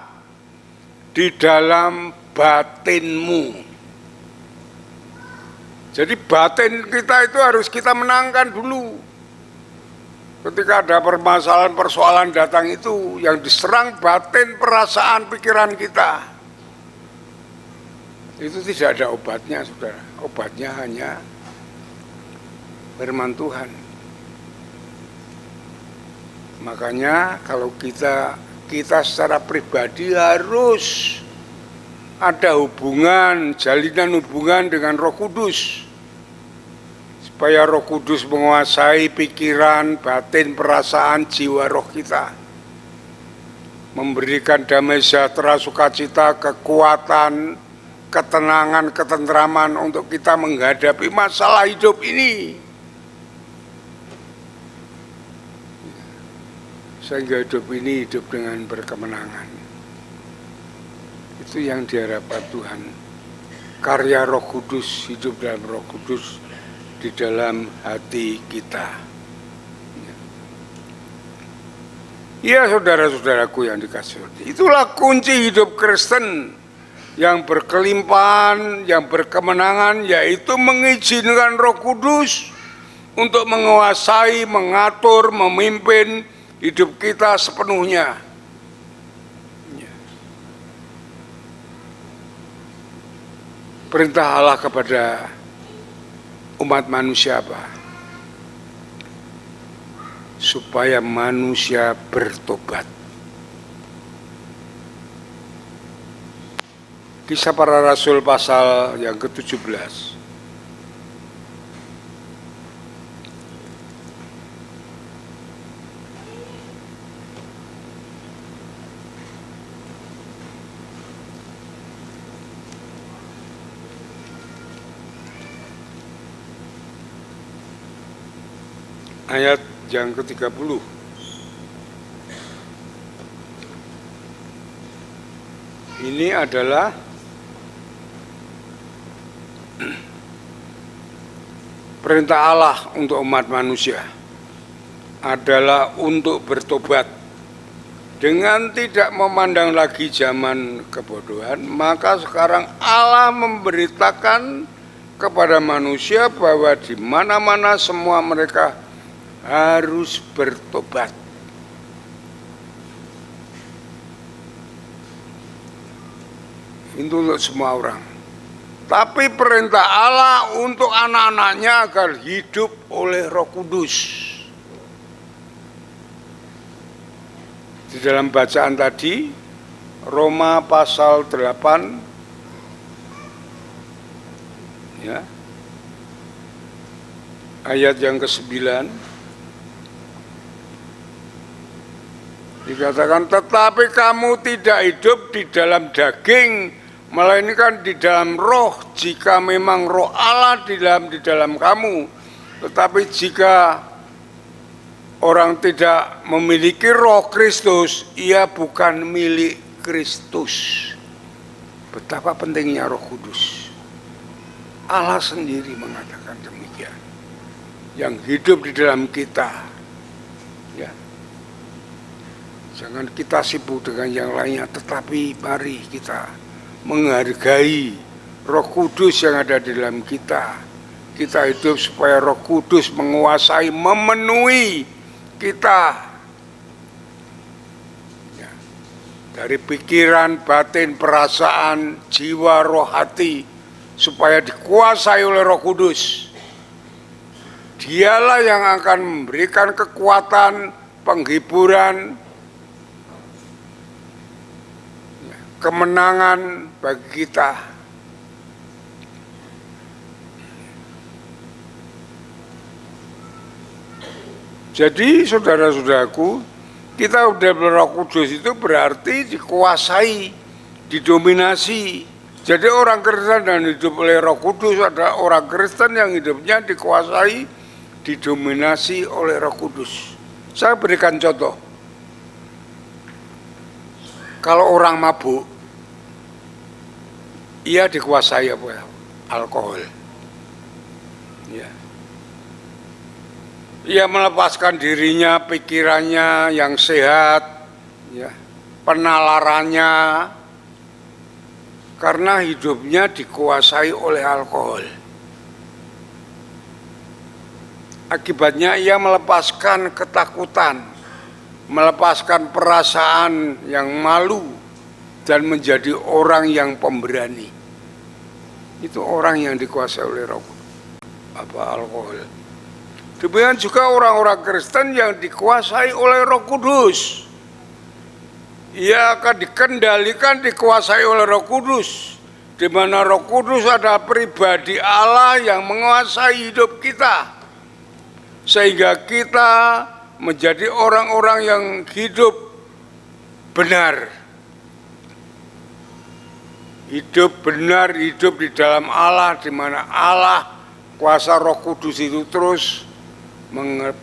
Speaker 2: di dalam batinmu. Jadi batin kita itu harus kita menangkan dulu. Ketika ada permasalahan persoalan datang itu yang diserang batin perasaan pikiran kita. Itu tidak ada obatnya, saudara. Obatnya hanya firman Tuhan. Makanya kalau kita secara pribadi harus ada hubungan, jalinan hubungan dengan Roh Kudus. Supaya Roh Kudus menguasai pikiran, batin, perasaan, jiwa roh kita. Memberikan damai sejahtera, sukacita, kekuatan, ketenangan, ketentraman untuk kita menghadapi masalah hidup ini. Sehingga hidup ini hidup dengan berkemenangan. Itu yang diharapkan Tuhan. Karya Roh Kudus, hidup dalam Roh Kudus di dalam hati kita. Ya saudara-saudaraku yang dikasihi, itulah kunci hidup Kristen yang berkelimpahan, yang berkemenangan, yaitu mengizinkan Roh Kudus untuk menguasai, mengatur, memimpin hidup kita sepenuhnya. Perintah Allah kepada umat manusia apa? Supaya manusia bertobat. Kisah Para Rasul pasal yang ke-17. Ayat yang ke-30. Ini adalah perintah Allah untuk umat manusia, adalah untuk bertobat dengan tidak memandang lagi zaman kebodohan. Maka sekarang Allah memberitakan kepada manusia bahwa di mana-mana semua mereka harus bertobat. Itu untuk semua orang. Tapi perintah Allah untuk anak-anaknya agar hidup oleh Roh Kudus. Di dalam bacaan tadi, Roma pasal 8, ya, ayat yang ke-9, dikatakan, tetapi kamu tidak hidup di dalam daging, melainkan di dalam roh, jika memang roh Allah di dalam kamu. Tetapi jika orang tidak memiliki roh Kristus, ia bukan milik Kristus. Betapa pentingnya Roh Kudus. Allah sendiri mengatakan demikian. Yang hidup di dalam kita, ya. Jangan kita sibuk dengan yang lainnya, tetapi mari kita menghargai Roh Kudus yang ada di dalam kita. Kita hidup supaya Roh Kudus menguasai, memenuhi kita. Ya. Dari pikiran, batin, perasaan, jiwa, roh, hati, supaya dikuasai oleh Roh Kudus. Dialah yang akan memberikan kekuatan, penghiburan, kemenangan bagi kita. Jadi saudara-saudaraku, kita udah Roh Kudus itu berarti dikuasai, didominasi. Jadi orang Kristen yang hidup oleh Roh Kudus adalah orang Kristen yang hidupnya dikuasai, didominasi oleh Roh Kudus. Saya berikan contoh. Kalau orang mabuk, ia dikuasai apa? Alkohol. Ya. Ia melepaskan dirinya, pikirannya yang sehat, ya, penalarannya, karena hidupnya dikuasai oleh alkohol. Akibatnya ia melepaskan ketakutan, melepaskan perasaan yang malu, dan menjadi orang yang pemberani. Itu orang yang dikuasai oleh alkohol. Demikian juga orang-orang Kristen yang dikuasai oleh Roh Kudus. Ia akan dikendalikan, dikuasai oleh Roh Kudus, di mana Roh Kudus adalah pribadi Allah yang menguasai hidup kita, sehingga kita menjadi orang-orang yang hidup benar. Hidup benar, hidup di dalam Allah, di mana Allah, kuasa Roh Kudus itu terus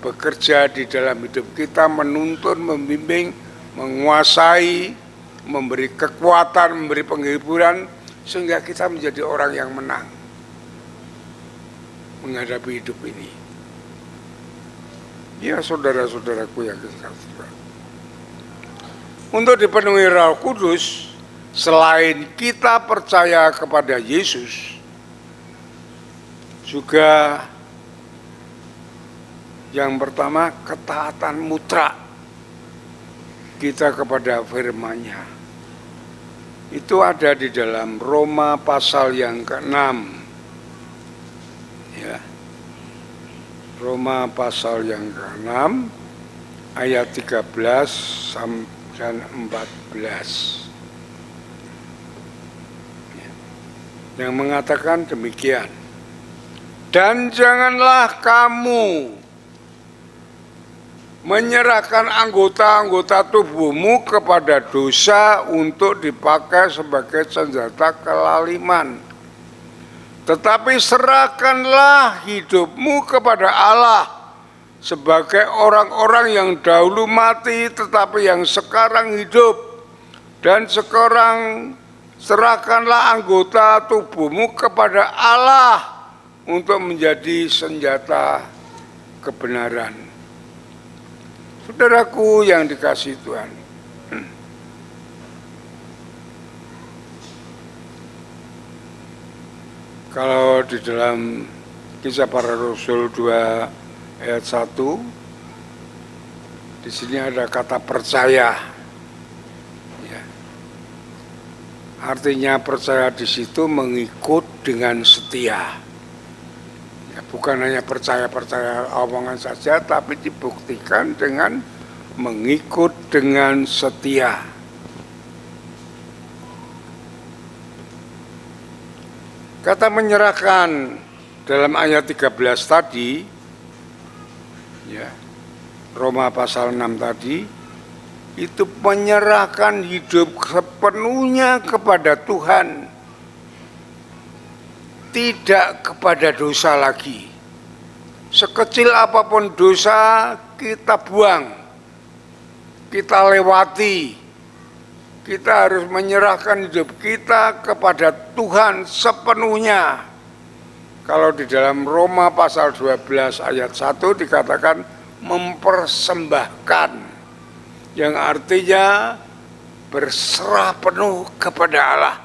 Speaker 2: bekerja di dalam hidup kita, menuntun, membimbing, menguasai, memberi kekuatan, memberi penghiburan, sehingga kita menjadi orang yang menang menghadapi hidup ini. Ya saudara-saudaraku yang dikasihi, Untuk dipenuhi Roh Kudus, selain kita percaya kepada Yesus, juga yang pertama ketaatan mutlak kita kepada firman-Nya. Itu ada di dalam Roma pasal yang ke-6. Ya. Roma pasal yang ke-6 ayat 13 dan 14. Ya. Yang mengatakan demikian. Dan janganlah kamu menyerahkan anggota-anggota tubuhmu kepada dosa untuk dipakai sebagai senjata kelaliman. Tetapi serahkanlah hidupmu kepada Allah sebagai orang-orang yang dahulu mati tetapi yang sekarang hidup. Dan sekarang serahkanlah anggota tubuhmu kepada Allah untuk menjadi senjata kebenaran. Saudaraku yang dikasihi Tuhan, kalau di dalam Kisah Para Rasul 2 ayat 1, di sini ada kata percaya. Ya. Artinya percaya di situ mengikut dengan setia. Ya, bukan hanya percaya omongan saja, tapi dibuktikan dengan mengikut dengan setia. Kata menyerahkan dalam ayat 13 tadi, ya, Roma pasal 6 tadi, itu menyerahkan hidup sepenuhnya kepada Tuhan. Tidak kepada dosa lagi. Sekecil apapun dosa kita buang, kita lewati. Kita harus menyerahkan hidup kita kepada Tuhan sepenuhnya. Kalau di dalam Roma pasal 12 ayat 1 dikatakan mempersembahkan, yang artinya berserah penuh kepada Allah.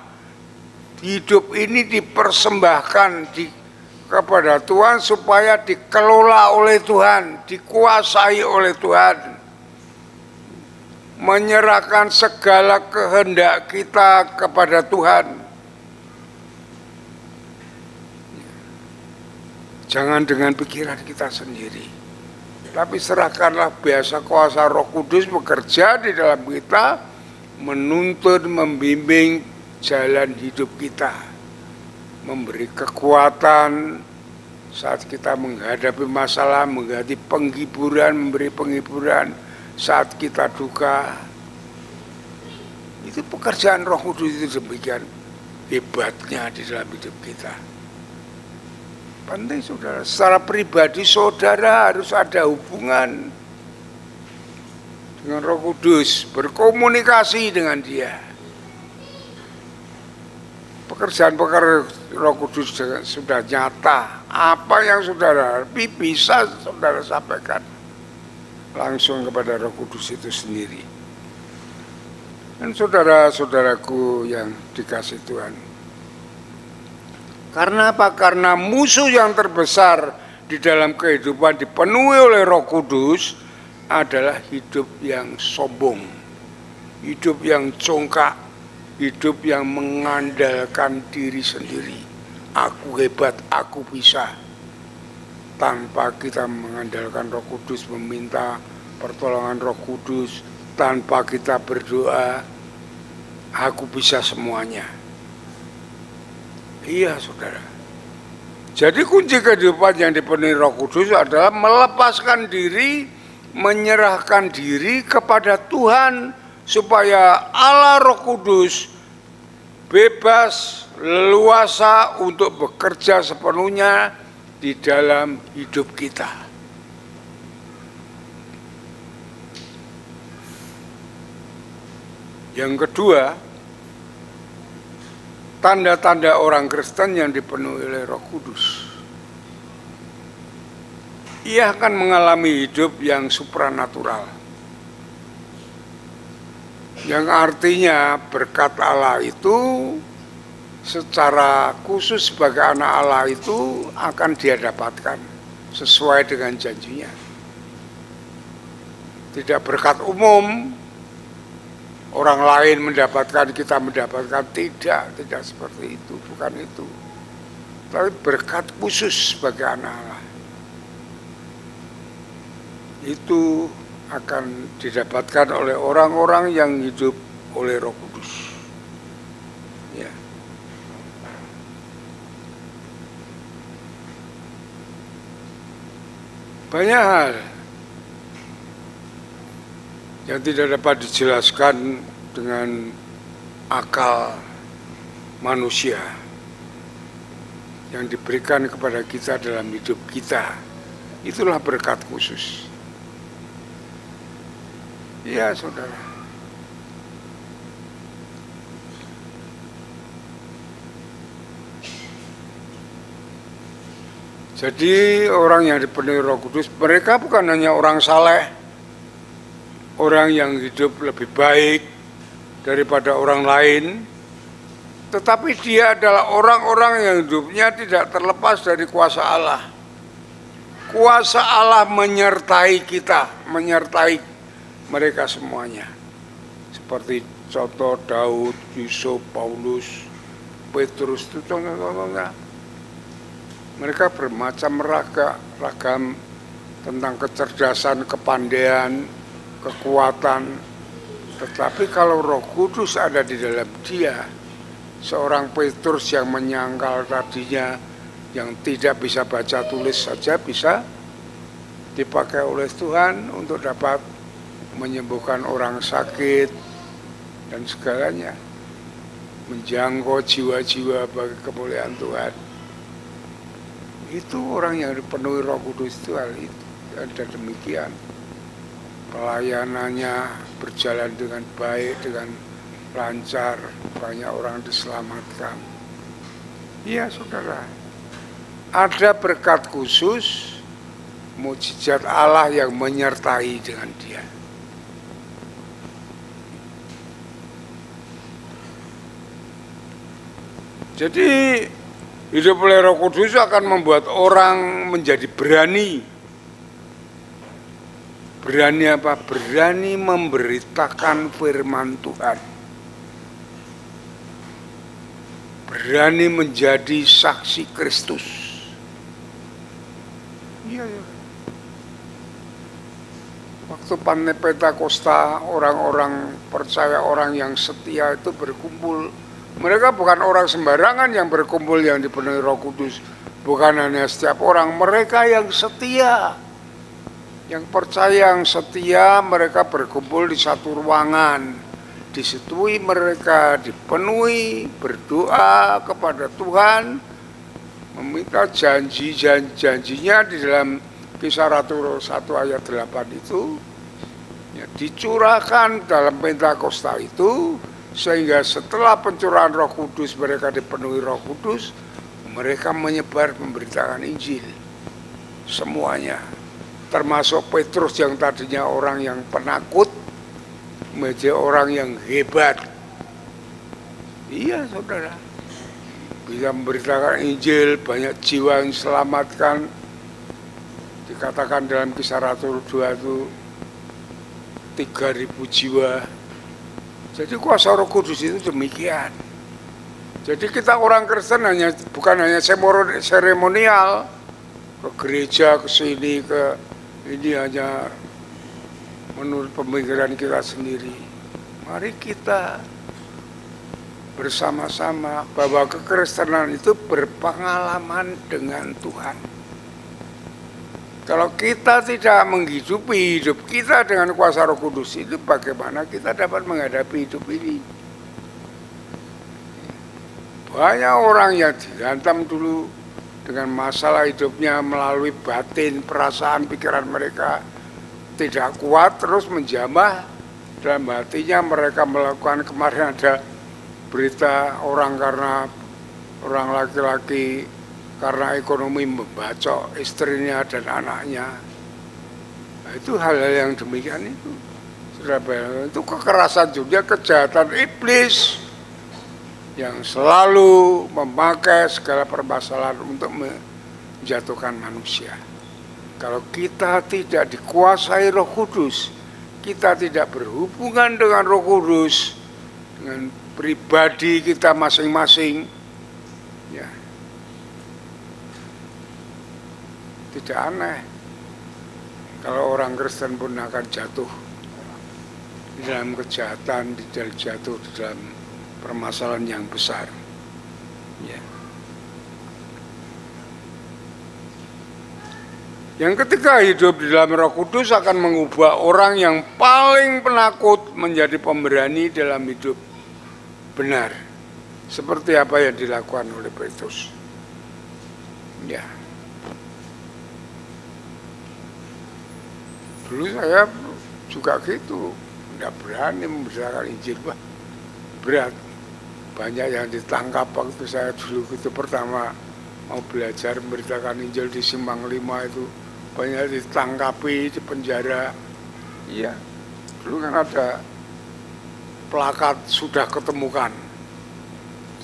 Speaker 2: Hidup ini dipersembahkan kepada Tuhan supaya dikelola oleh Tuhan, dikuasai oleh Tuhan. Menyerahkan segala kehendak kita kepada Tuhan. Jangan dengan pikiran kita sendiri, tapi serahkanlah biasa kuasa Roh Kudus bekerja di dalam kita, menuntun, membimbing jalan hidup kita, memberi kekuatan saat kita menghadapi masalah, menghadapi penghiburan, memberi penghiburan saat kita duka. Itu pekerjaan Roh Kudus, itu demikian hebatnya di dalam hidup kita. Penting saudara, secara pribadi saudara harus ada hubungan dengan Roh Kudus, berkomunikasi dengan Dia. Pekerjaan Roh Kudus sudah nyata. Apa yang saudara bisa saudara sampaikan langsung kepada Roh Kudus itu sendiri. Dan saudara-saudaraku yang dikasihi Tuhan, karena apa? Karena musuh yang terbesar di dalam kehidupan dipenuhi oleh Roh Kudus adalah hidup yang sombong, hidup yang congkak, hidup yang mengandalkan diri sendiri. Aku hebat, aku bisa. Tanpa kita mengandalkan Roh Kudus, meminta pertolongan Roh Kudus, tanpa kita berdoa, aku bisa semuanya. Iya saudara. Jadi kunci kehidupan yang dipenuhi Roh Kudus adalah melepaskan diri, menyerahkan diri kepada Tuhan, supaya Allah Roh Kudus bebas, leluasa untuk bekerja sepenuhnya di dalam hidup kita. Yang kedua, tanda-tanda orang Kristen yang dipenuhi oleh Roh Kudus. Ia akan mengalami hidup yang supranatural. Yang artinya berkat Allah itu secara khusus sebagai anak Allah itu akan dia dapatkan sesuai dengan janjinya. Tidak berkat umum, orang lain mendapatkan, kita mendapatkan, tidak seperti itu, bukan itu. Tapi berkat khusus sebagai anak Allah. Itu akan didapatkan oleh orang-orang yang hidup oleh Roh Kudus. Ya. Banyak hal yang tidak dapat dijelaskan dengan akal manusia yang diberikan kepada kita dalam hidup kita. Itulah berkat khusus. Ya, saudara. Jadi orang yang dipenuhi Roh Kudus, mereka bukan hanya orang saleh, orang yang hidup lebih baik daripada orang lain, tetapi dia adalah orang-orang yang hidupnya tidak terlepas dari kuasa Allah. Kuasa Allah menyertai kita, menyertai mereka semuanya. Seperti contoh Daud, Yusuf, Paulus, Petrus, itu contoh-contohnya. Mereka bermacam ragam tentang kecerdasan, kepandaian, kekuatan. Tetapi kalau Roh Kudus ada di dalam dia, seorang Petrus yang menyangkal tadinya, yang tidak bisa baca tulis saja bisa dipakai oleh Tuhan untuk dapat menyembuhkan orang sakit dan segalanya, menjangkau jiwa-jiwa bagi kemuliaan Tuhan. Itu orang yang dipenuhi Roh Kudus itu hal itu. Ada demikian, pelayanannya berjalan dengan baik, dengan lancar, banyak orang diselamatkan. Iya, saudara, ada berkat khusus, mukjizat Allah yang menyertai dengan dia. Jadi hidup oleh Roh Kudus akan membuat orang menjadi berani. Berani apa? Berani memberitakan firman Tuhan. Berani menjadi saksi Kristus. Iya. Waktu Pentakosta, orang-orang percaya, orang yang setia itu berkumpul. Mereka bukan orang sembarangan yang berkumpul yang dipenuhi Roh Kudus. Bukan hanya setiap orang, mereka yang setia. Yang percaya, yang setia, mereka berkumpul di satu ruangan. Disetui mereka, dipenuhi, berdoa kepada Tuhan, meminta janji-janjinya di dalam Kisah Ratu 1 ayat 8 itu, ya, dicurahkan dalam Pentakosta itu, sehingga setelah pencurahan Roh Kudus mereka dipenuhi Roh Kudus, mereka menyebar memberitakan Injil semuanya, termasuk Petrus yang tadinya orang yang penakut menjadi orang yang hebat. Iya, saudara, bisa memberitakan Injil, banyak jiwa yang diselamatkan. Dikatakan dalam Kisah Ratu 2 itu 3.000 jiwa. Jadi kuasa Roh Kudus itu demikian. Jadi kita orang Kristen bukan hanya seremonial, ke gereja, ke sini, ke ini hanya menurut pemikiran kita sendiri. Mari kita bersama-sama bahwa kekristenan itu berpengalaman dengan Tuhan. Kalau kita tidak menghidupi hidup kita dengan kuasa Roh Kudus itu, bagaimana kita dapat menghadapi hidup ini? Banyak orang yang dihantam dulu dengan masalah hidupnya melalui batin, perasaan, pikiran mereka tidak kuat, terus menjamah dalam hatinya. Mereka melakukan, kemarin ada berita orang laki-laki karena ekonomi membacok istrinya dan anaknya. Nah, itu hal-hal yang demikian itu. Sudah bayangkan, itu kekerasan dunia, kejahatan iblis yang selalu memakai segala permasalahan untuk menjatuhkan manusia. Kalau kita tidak dikuasai Roh Kudus, kita tidak berhubungan dengan Roh Kudus, dengan pribadi kita masing-masing, ya, tidak aneh kalau orang Kristen pun akan jatuh di dalam kejahatan, jatuh di dalam permasalahan yang besar, ya. Yang ketiga, hidup di dalam Roh Kudus akan mengubah orang yang paling penakut menjadi pemberani dalam hidup benar, seperti apa yang dilakukan oleh Petrus, ya. Dulu saya juga gitu, tidak berani memberitakan Injil, berat. Banyak yang ditangkap waktu saya dulu itu pertama mau belajar memberitakan Injil di Simpang 5 itu, banyak ditangkapi, di penjara. Iya, dulu kan ada plakat sudah ketemukan,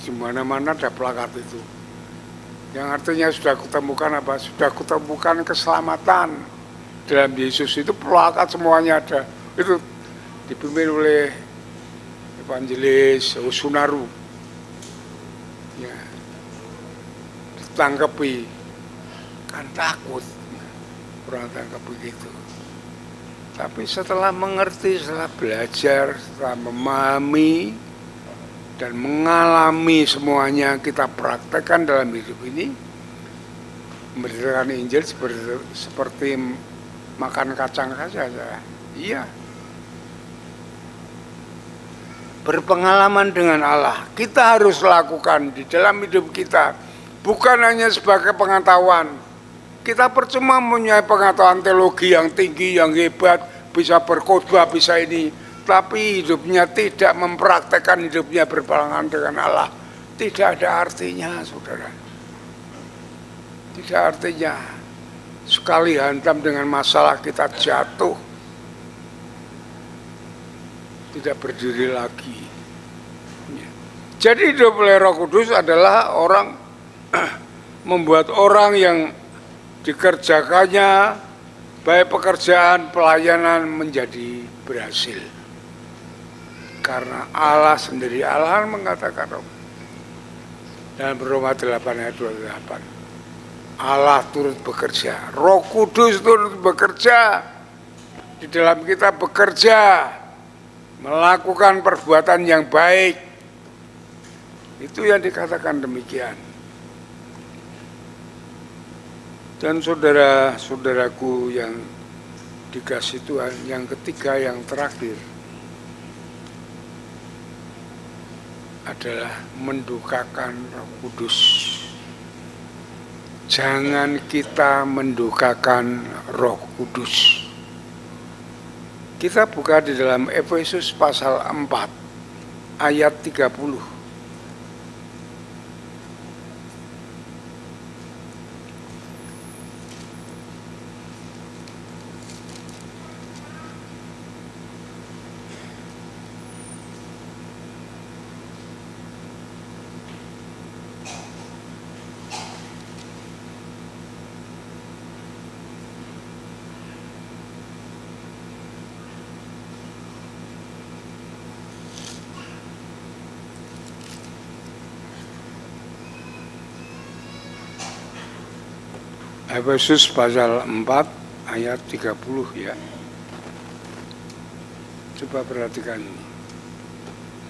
Speaker 2: di mana-mana ada plakat itu. Yang artinya sudah ketemukan apa? Sudah ketemukan keselamatan dalam Yesus, itu plakat semuanya ada. Itu dipimpin oleh Evangelis Sunaru, ya, ditangkapi, kan takut orang tangkap begitu. Tapi setelah mengerti, setelah belajar, setelah memahami dan mengalami semuanya, kita praktekkan dalam hidup ini, memberitakan Injil seperti makan kacang saja. Iya, berpengalaman dengan Allah kita harus lakukan di dalam hidup kita, bukan hanya sebagai pengetahuan. Kita percuma punya pengetahuan teologi yang tinggi, yang hebat, bisa berkhotbah, bisa ini, tapi hidupnya tidak mempraktekkan, hidupnya berbarengan dengan Allah, tidak ada artinya, saudara. Tidak artinya. Sekali hantam dengan masalah kita jatuh, tidak berdiri lagi. Jadi hidup oleh Roh Kudus adalah orang membuat orang yang dikerjakannya, baik pekerjaan, pelayanan, menjadi berhasil. Karena Allah sendiri, Allah mengatakan dalam Roma 8 ayat 28, Allah turut bekerja, Roh Kudus turut bekerja di dalam kita, bekerja melakukan perbuatan yang baik. Itu yang dikatakan demikian. Dan saudara-saudaraku yang dikasih Tuhan, yang ketiga, yang terakhir adalah mendukakan Roh Kudus. Jangan kita mendukakan Roh Kudus. Kita buka di dalam Efesus pasal 4 ayat 30. Efesus pasal 4 ayat 30 ya. Coba perhatikan ini.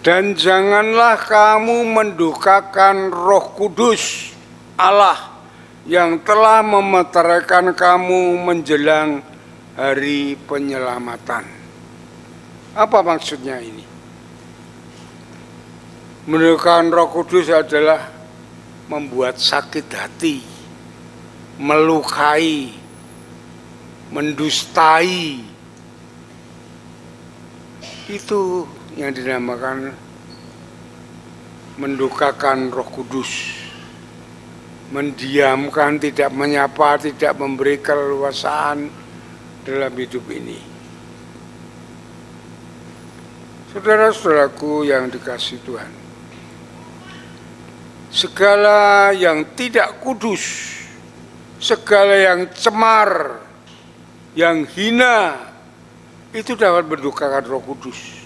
Speaker 2: Dan janganlah kamu mendukakan Roh Kudus Allah yang telah memeteraikan kamu menjelang hari penyelamatan. Apa maksudnya ini? Mendukakan Roh Kudus adalah membuat sakit hati, melukai, mendustai. Itu yang dinamakan mendukakan Roh Kudus. Mendiamkan, tidak menyapa, tidak memberi keleluasaan dalam hidup ini. Saudara-saudaraku yang dikasihi Tuhan, segala yang tidak kudus, segala yang cemar, yang hina, itu dapat mendukakan Roh Kudus.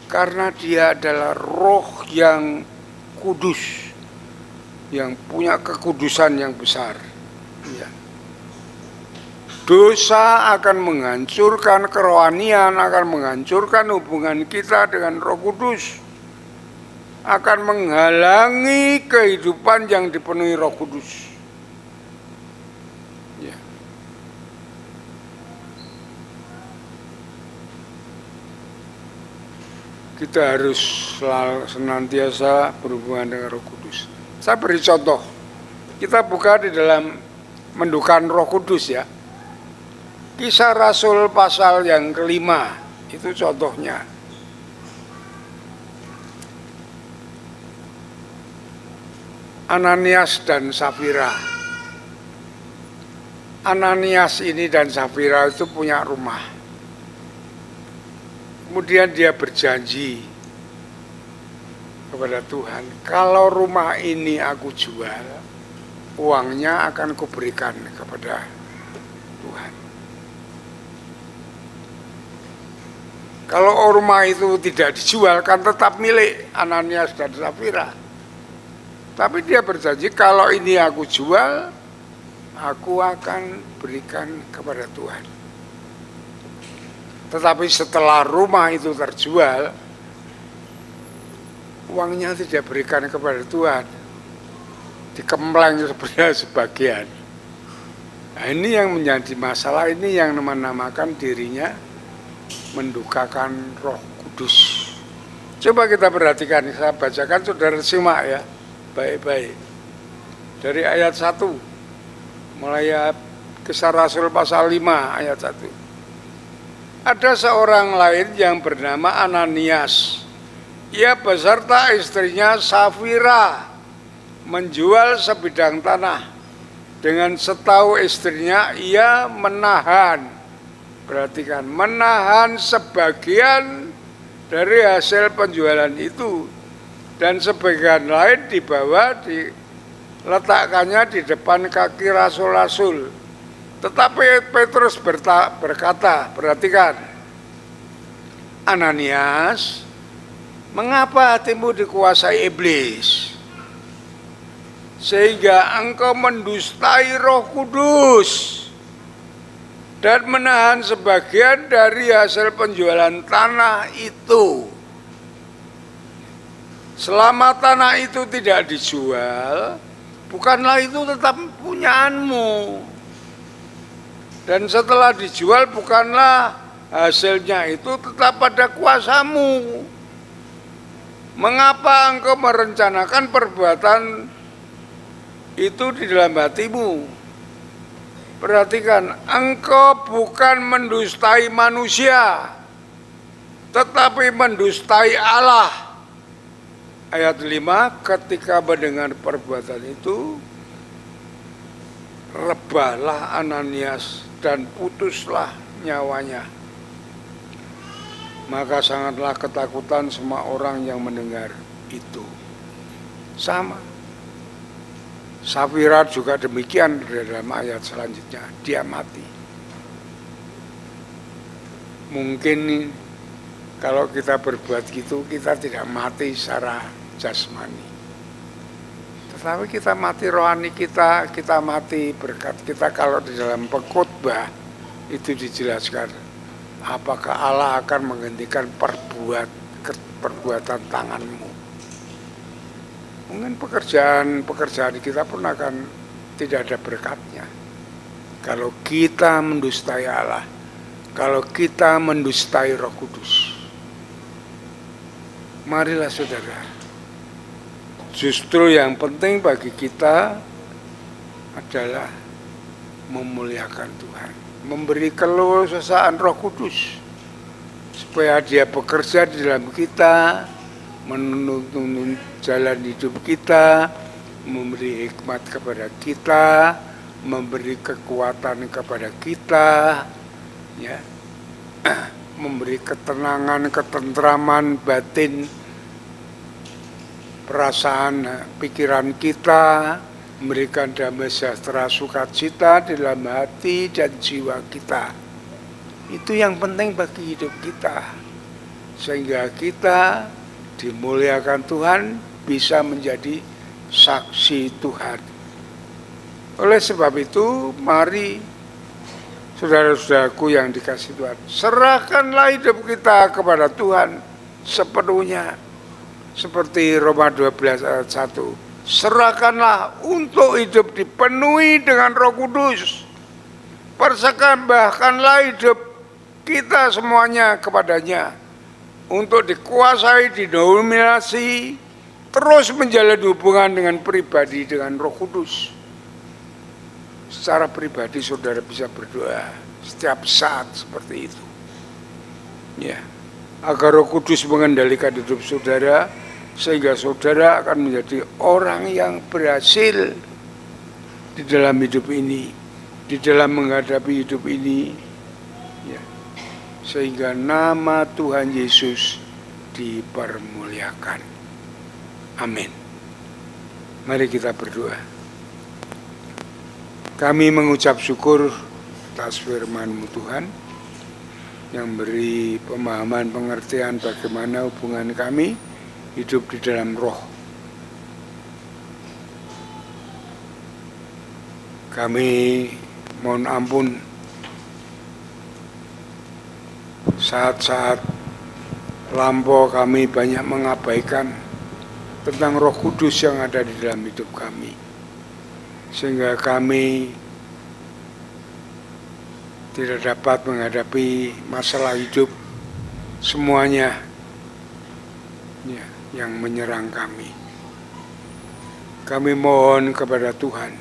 Speaker 2: Karena dia adalah roh yang kudus, yang punya kekudusan yang besar. Ya. Dosa akan menghancurkan kerohanian, akan menghancurkan hubungan kita dengan Roh Kudus, akan menghalangi kehidupan yang dipenuhi Roh Kudus. Ya. Kita harus senantiasa berhubungan dengan Roh Kudus. Saya beri contoh. Kita buka di dalam mendukan Roh Kudus ya. Kisah Rasul pasal yang kelima, itu contohnya. Ananias dan Safira. Ananias ini dan Safira itu punya rumah. Kemudian dia berjanji kepada Tuhan, kalau rumah ini aku jual, uangnya akan kuberikan kepada Tuhan. Kalau rumah itu tidak dijual, kan tetap milik Ananias dan Safira. Tapi dia berjanji, kalau ini aku jual, aku akan berikan kepada Tuhan. Tetapi setelah rumah itu terjual, uangnya tidak berikan kepada Tuhan. Dikempleng sebenarnya sebagian. Nah, ini yang menjadi masalah, ini yang menamakan dirinya mendukakan Roh Kudus. Coba kita perhatikan, saya bacakan, saudara simak ya, baik-baik. Dari ayat 1, mulai Kisah Rasul pasal 5 ayat 1. Ada seorang lain yang bernama Ananias. Ia beserta istrinya Safira menjual sebidang tanah. Dengan setahu istrinya ia menahan, perhatikan, menahan sebagian dari hasil penjualan itu, dan sebagian lain dibawa diletakkannya di depan kaki rasul-rasul. Tetapi Petrus berkata, perhatikan, Ananias, mengapa hatimu dikuasai iblis, sehingga engkau mendustai Roh Kudus dan menahan sebagian dari hasil penjualan tanah itu? Selama tanah itu tidak dijual, bukanlah itu tetap punyaanmu. Dan setelah dijual, bukanlah hasilnya itu tetap pada kuasamu. Mengapa engkau merencanakan perbuatan itu di dalam hatimu? Perhatikan, engkau bukan mendustai manusia, tetapi mendustai Allah. Ayat 5, ketika mendengar perbuatan itu, rebahlah Ananias dan putuslah nyawanya. Maka sangatlah ketakutan semua orang yang mendengar itu. Sama. Safira juga demikian dalam ayat selanjutnya, dia mati. Mungkin kalau kita berbuat gitu, kita tidak mati secara jasmani. Tetapi kita mati rohani kita mati berkat kita. Kalau di dalam pengkhotbah itu dijelaskan, apakah Allah akan menghentikan perbuatan tanganmu. Mungkin pekerjaan kita pun akan tidak ada berkatnya. Kalau kita mendustai Allah, kalau kita mendustai Roh Kudus. Marilah saudara, justru yang penting bagi kita adalah memuliakan Tuhan, memberi keleluasaan Roh Kudus supaya dia bekerja di dalam kita, menuntun jalan hidup kita, memberi hikmat kepada kita, memberi kekuatan kepada kita, ya. memberi ketenangan, ketentraman batin, perasaan, pikiran kita, memberikan damai sejahtera, sukacita di dalam hati dan jiwa kita. Itu yang penting bagi hidup kita, sehingga kita dimuliakan Tuhan, bisa menjadi saksi Tuhan. Oleh sebab itu, mari saudara-saudaraku yang dikasihi Tuhan, serahkanlah hidup kita kepada Tuhan sepenuhnya. Seperti Roma 12 ayat 1. Serahkanlah untuk hidup dipenuhi dengan Roh Kudus. Persembahkanlah hidup kita semuanya kepadanya untuk dikuasai, didominasi, terus menjalin hubungan dengan pribadi dengan Roh Kudus. Secara pribadi saudara bisa berdoa setiap saat seperti itu. Ya, agar Roh Kudus mengendalikan hidup saudara, sehingga saudara akan menjadi orang yang berhasil di dalam hidup ini, di dalam menghadapi hidup ini, ya, sehingga nama Tuhan Yesus dipermuliakan. Amin. Mari kita berdoa. Kami mengucap syukur atas firman-Mu Tuhan, yang beri pemahaman, pengertian bagaimana hubungan kami hidup di dalam roh. Kami mohon ampun saat-saat lampau kami banyak mengabaikan tentang Roh Kudus yang ada di dalam hidup kami, sehingga kami tidak dapat menghadapi masalah hidup semuanya ya, yang menyerang kami. Kami mohon kepada Tuhan,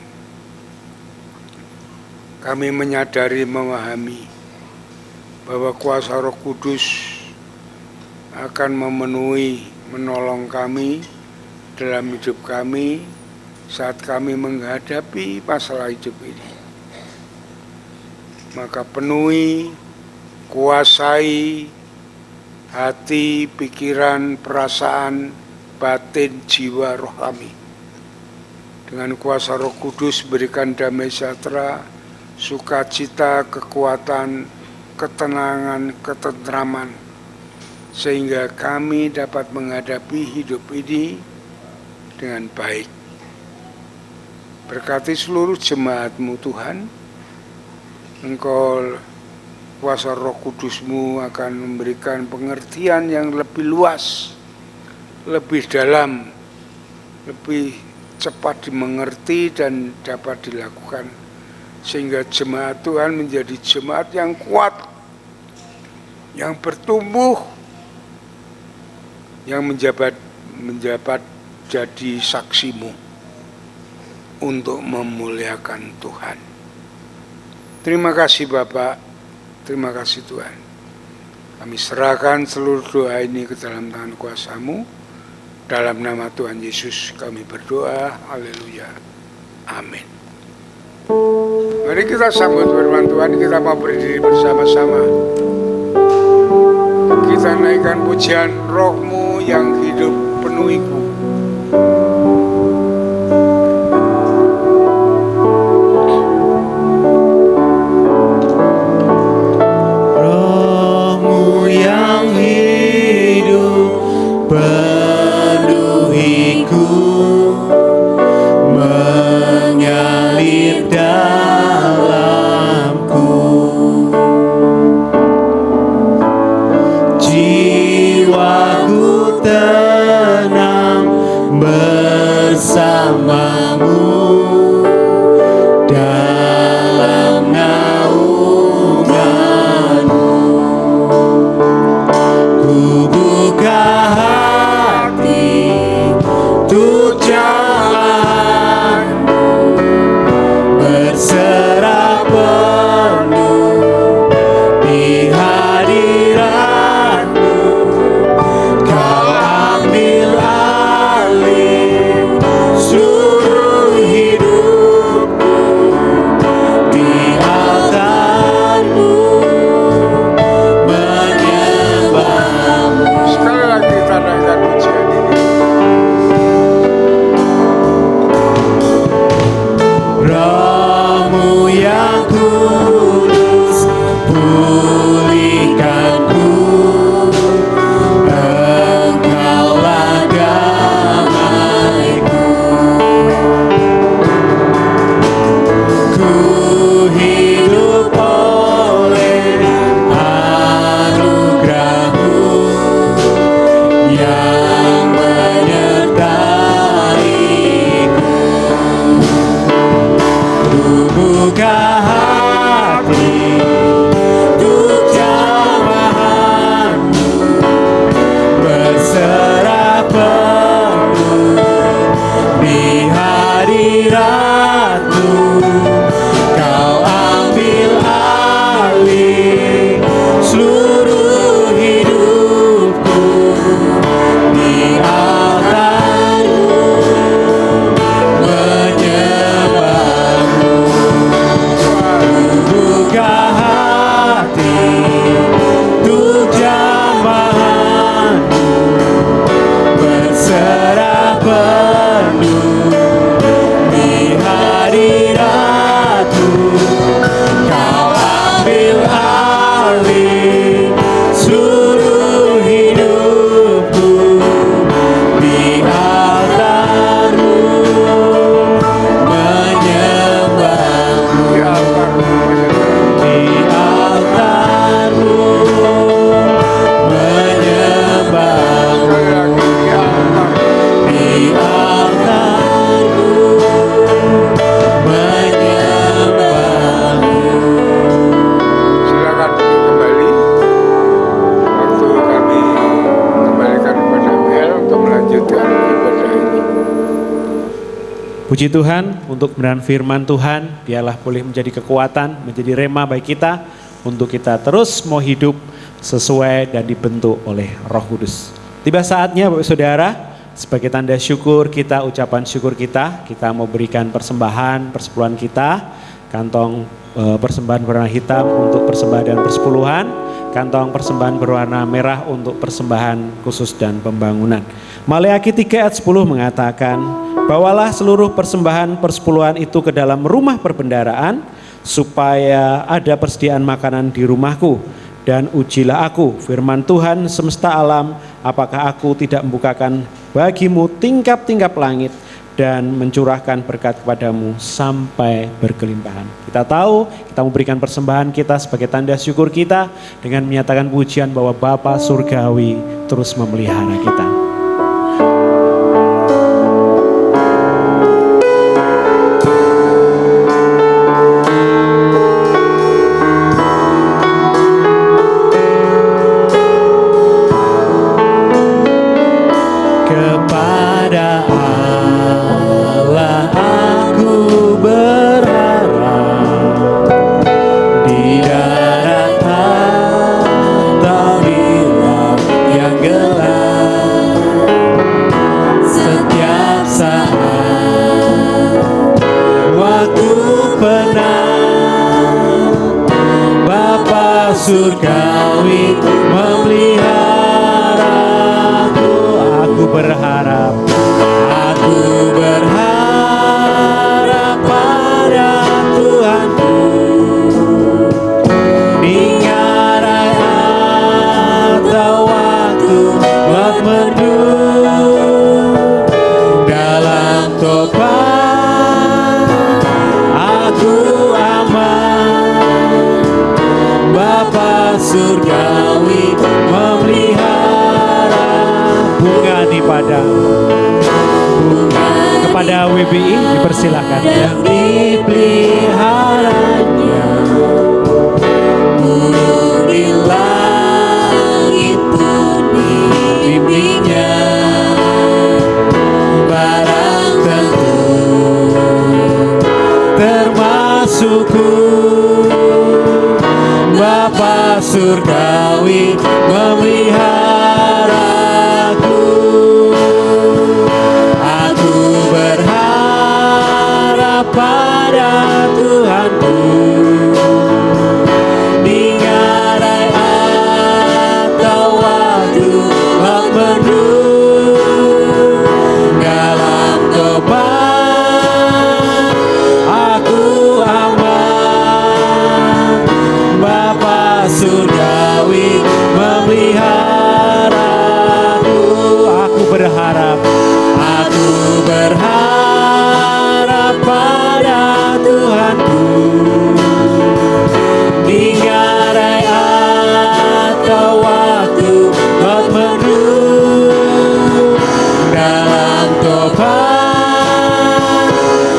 Speaker 2: kami menyadari, memahami bahwa kuasa Roh Kudus akan memenuhi, menolong kami dalam hidup kami saat kami menghadapi masalah hidup ini. Maka penuhi, kuasai hati, pikiran, perasaan, batin, jiwa, roh kami. Dengan kuasa Roh Kudus berikan damai sejahtera, sukacita, kekuatan, ketenangan, ketentraman, sehingga kami dapat menghadapi hidup ini dengan baik. Berkati seluruh jemaat-Mu Tuhan, Engkau kuasa Roh Kudus-Mu akan memberikan pengertian yang lebih luas, lebih dalam, lebih cepat dimengerti dan dapat dilakukan, sehingga jemaat Tuhan menjadi jemaat yang kuat, yang bertumbuh, yang menjabat jadi saksi-Mu untuk memuliakan Tuhan. Terima kasih Bapak, terima kasih Tuhan. Kami serahkan seluruh doa ini ke dalam tangan kuasa-Mu. Dalam nama Tuhan Yesus kami berdoa, haleluya, amin. Mari kita sambut firman Tuhan, kita mau berdiri bersama-sama. Kita naikkan pujian, Roh-Mu yang hidup penuhiku.
Speaker 5: Seluruh
Speaker 1: ambil alih seluruh hidupku di altar-Mu, menyembah-Mu di altar-Mu, menyembah-Mu di altar-Mu, menyembah-Mu.
Speaker 2: Silakan duduk kembali. Waktu kami kembalikan kepada Mel untuk melanjutkan ibadah ini.
Speaker 1: Puji Tuhan untuk kebenaran firman Tuhan, biarlah boleh menjadi kekuatan, menjadi rema bagi kita untuk kita terus mau hidup sesuai dan dibentuk oleh Roh Kudus. Tiba saatnya Bapak Saudara, sebagai tanda syukur kita, ucapan syukur kita mau berikan persembahan persepuluhan kita, kantong persembahan berwarna hitam untuk persembahan dan persepuluhan, kantong persembahan berwarna merah untuk persembahan khusus dan pembangunan. Maleakhi 3 ayat 10 mengatakan, bawalah seluruh persembahan persepuluhan itu ke dalam rumah perbendaharaan, supaya ada persediaan makanan di rumahku. Dan ujilah aku, firman Tuhan semesta alam, apakah aku tidak membukakan bagimu tingkap-tingkap langit dan mencurahkan berkat kepadamu sampai berkelimpahan. Kita tahu, kita memberikan persembahan kita sebagai tanda syukur kita dengan menyatakan pujian bahwa Bapa Surgawi terus memelihara kita. Kepada Allah aku berharap, di daratan atau di laut yang gelap, setiap saat waktu penat, Bapa Surgawi memeliharaku. Aku berharap pada Tuhanku, ninggarai atau waktu buat mendung dalam topan aku aman. Bapa Surgawi memelihara. Bunga di padang, kepada WBI dipersilakan yang dipeliharanya. Burung di langit pun dibimbingnya, barang tentu termasukku. Bapa Surgawi memeliharaku. Aku berharap pada Tuhanku, ninggarai atau waktu mendung dalam topan aku aman. Bapa Surgawi memeliharaku. Aku berharap pada Tuhanku, ninggarai atau waktu mendung dalam topan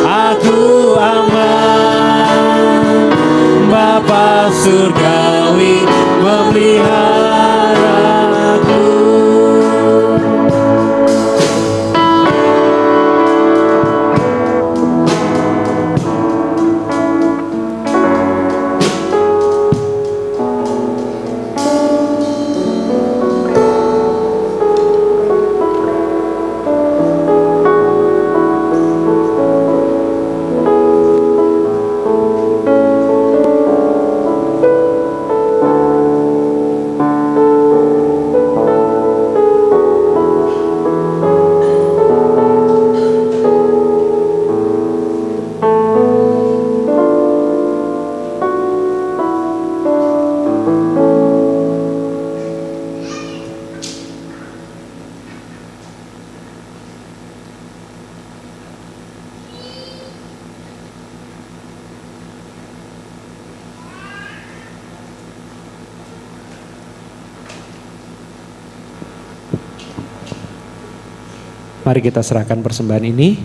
Speaker 1: aku aman. Bapa Surgawi memeliharaku. Mari kita serahkan persembahan ini.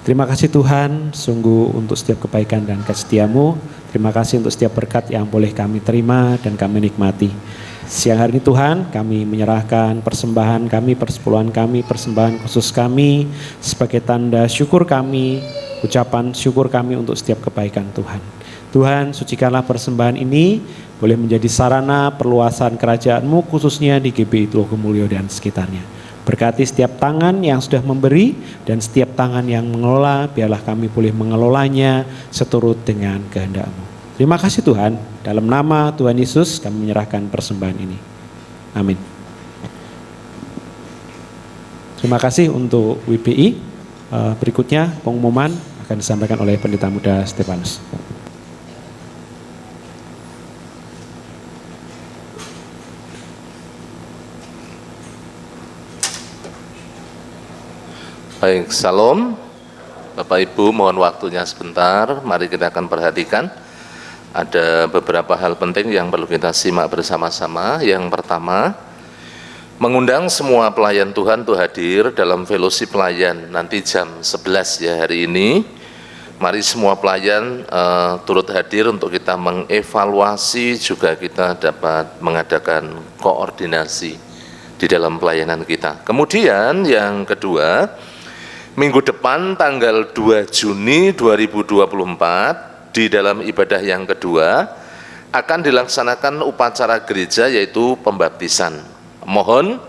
Speaker 1: Terima kasih Tuhan, sungguh untuk setiap kebaikan dan kesetiamu. Terima kasih untuk setiap berkat yang boleh kami terima dan kami nikmati. Siang hari ini Tuhan, kami menyerahkan persembahan kami, persepuluhan kami, persembahan khusus kami sebagai tanda syukur kami, ucapan syukur kami untuk setiap kebaikan Tuhan. Tuhan, sucikanlah persembahan ini boleh menjadi sarana perluasan kerajaan-Mu khususnya di GBI Tulogomulyo dan sekitarnya. Berkati setiap tangan yang sudah memberi dan setiap tangan yang mengelola, biarlah kami boleh mengelolanya seturut dengan kehendak-Mu. Terima kasih Tuhan, dalam nama Tuhan Yesus kami menyerahkan persembahan ini. Amin. Terima kasih untuk WBI. Berikutnya pengumuman akan disampaikan oleh Pendeta Muda Stefanus.
Speaker 5: Baik, salam. Bapak Ibu, mohon waktunya sebentar. Mari kita akan perhatikan. Ada beberapa hal penting yang perlu kita simak bersama-sama. Yang pertama, mengundang semua pelayan Tuhan untuk hadir dalam fellowship pelayan nanti jam 11 ya hari ini. Mari semua pelayan turut hadir untuk kita mengevaluasi, juga kita dapat mengadakan koordinasi di dalam pelayanan kita. Kemudian yang kedua, minggu depan tanggal 2 Juni 2024 di dalam ibadah yang kedua akan dilaksanakan upacara gereja yaitu pembaptisan. Mohon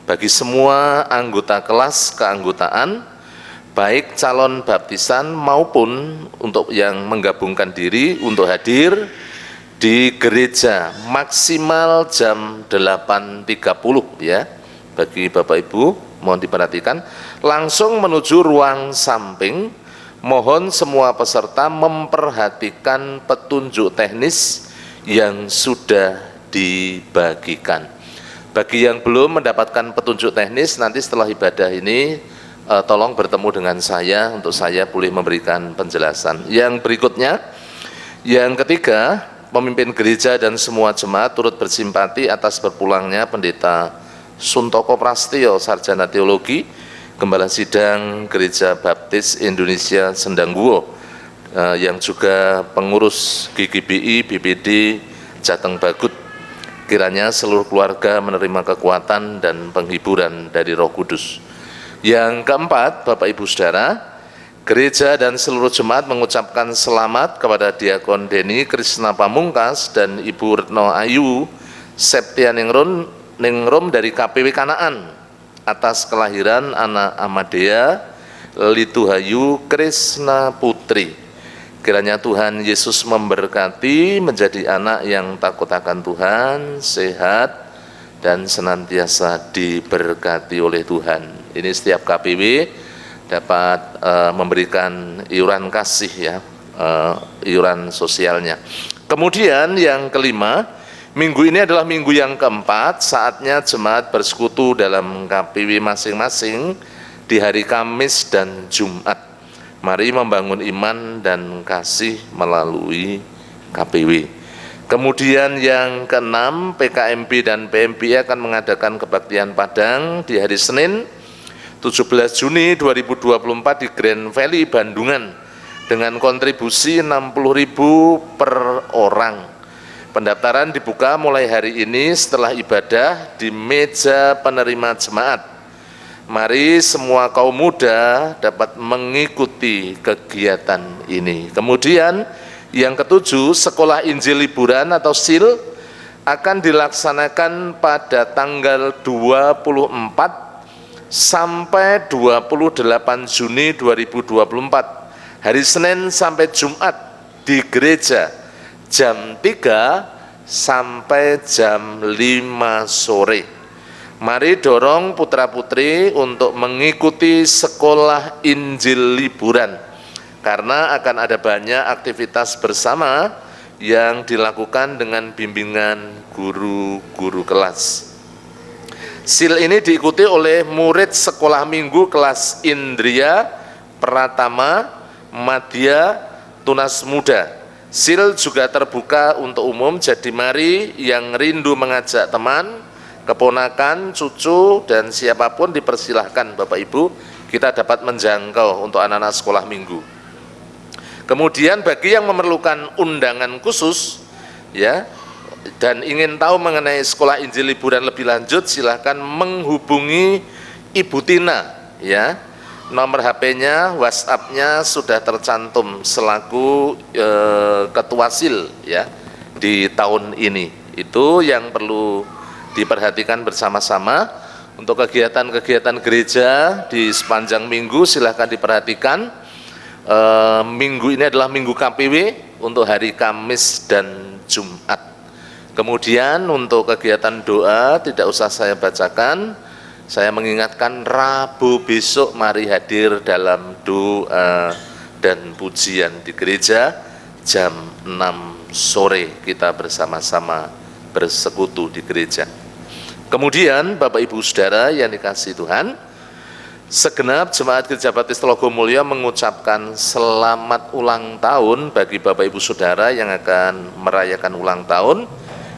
Speaker 5: bagi semua anggota kelas keanggotaan, baik calon baptisan maupun untuk yang menggabungkan diri untuk hadir di gereja maksimal jam 8.30 ya. Bagi Bapak Ibu mohon diperhatikan, langsung menuju ruang samping. Mohon semua peserta memperhatikan petunjuk teknis yang sudah dibagikan. Bagi yang belum mendapatkan petunjuk teknis, nanti setelah ibadah ini tolong bertemu dengan saya untuk saya boleh memberikan penjelasan. Yang berikutnya, yang ketiga, pemimpin gereja dan semua jemaat turut bersimpati atas berpulangnya Pendeta Suntoko Prastio, Sarjana Teologi, Gembala Sidang Gereja Baptis Indonesia Sendangguo, yang juga pengurus GGBI BPD Jateng Bagut. Kiranya seluruh keluarga menerima kekuatan dan penghiburan dari Roh Kudus. Yang keempat, Bapak Ibu Saudara, gereja dan seluruh jemaat mengucapkan selamat kepada Diakon Denny Krisna Pamungkas dan Ibu Retno Ayu Septianingrum dari KPW Kanaan atas kelahiran anak Amadea Lituhayu Krisna Putri. Kiranya Tuhan Yesus memberkati menjadi anak yang takut akan Tuhan, sehat, dan senantiasa diberkati oleh Tuhan. Ini setiap KPW dapat memberikan iuran kasih ya, iuran sosialnya. Kemudian yang kelima, minggu ini adalah minggu yang keempat, saatnya jemaat bersekutu dalam KPW masing-masing di hari Kamis dan Jumat. Mari membangun iman dan kasih melalui KPW. Kemudian yang keenam, PKMB dan PMB akan mengadakan kebaktian Padang di hari Senin 17 Juni 2024 di Grand Valley Bandungan dengan kontribusi 60.000 per orang. Pendaftaran dibuka mulai hari ini setelah ibadah di meja penerima jemaat. Mari semua kaum muda dapat mengikuti kegiatan ini. Kemudian yang ketujuh, sekolah Injil liburan atau SIL akan dilaksanakan pada tanggal 24 sampai 28 Juni 2024, hari Senin sampai Jumat di gereja jam 3 sampai jam 5 sore. Mari dorong putra-putri untuk mengikuti sekolah Injil liburan, karena akan ada banyak aktivitas bersama yang dilakukan dengan bimbingan guru-guru kelas. SIL ini diikuti oleh murid sekolah minggu kelas Indria, Pratama, Madya, Tunas Muda. SIL juga terbuka untuk umum, jadi mari yang rindu mengajak teman, keponakan, cucu, dan siapapun dipersilahkan Bapak Ibu kita dapat menjangkau untuk anak-anak sekolah minggu. Kemudian bagi yang memerlukan undangan khusus ya dan ingin tahu mengenai sekolah Injil liburan lebih lanjut, silahkan menghubungi Ibu Tina ya. Nomor HP-nya, WhatsApp-nya sudah tercantum selaku ketua SIL ya di tahun ini. Itu yang perlu diperhatikan bersama-sama. Untuk kegiatan-kegiatan gereja di sepanjang minggu silahkan diperhatikan. Minggu ini adalah minggu KPW untuk hari Kamis dan Jumat. Kemudian untuk kegiatan doa tidak usah saya bacakan. Saya mengingatkan Rabu besok mari hadir dalam doa dan pujian di gereja jam 6 sore kita bersama-sama bersekutu di gereja. Kemudian Bapak Ibu Saudara yang dikasihi Tuhan, segenap jemaat Gereja Baptis Telogomulyo mengucapkan selamat ulang tahun bagi Bapak Ibu Saudara yang akan merayakan ulang tahun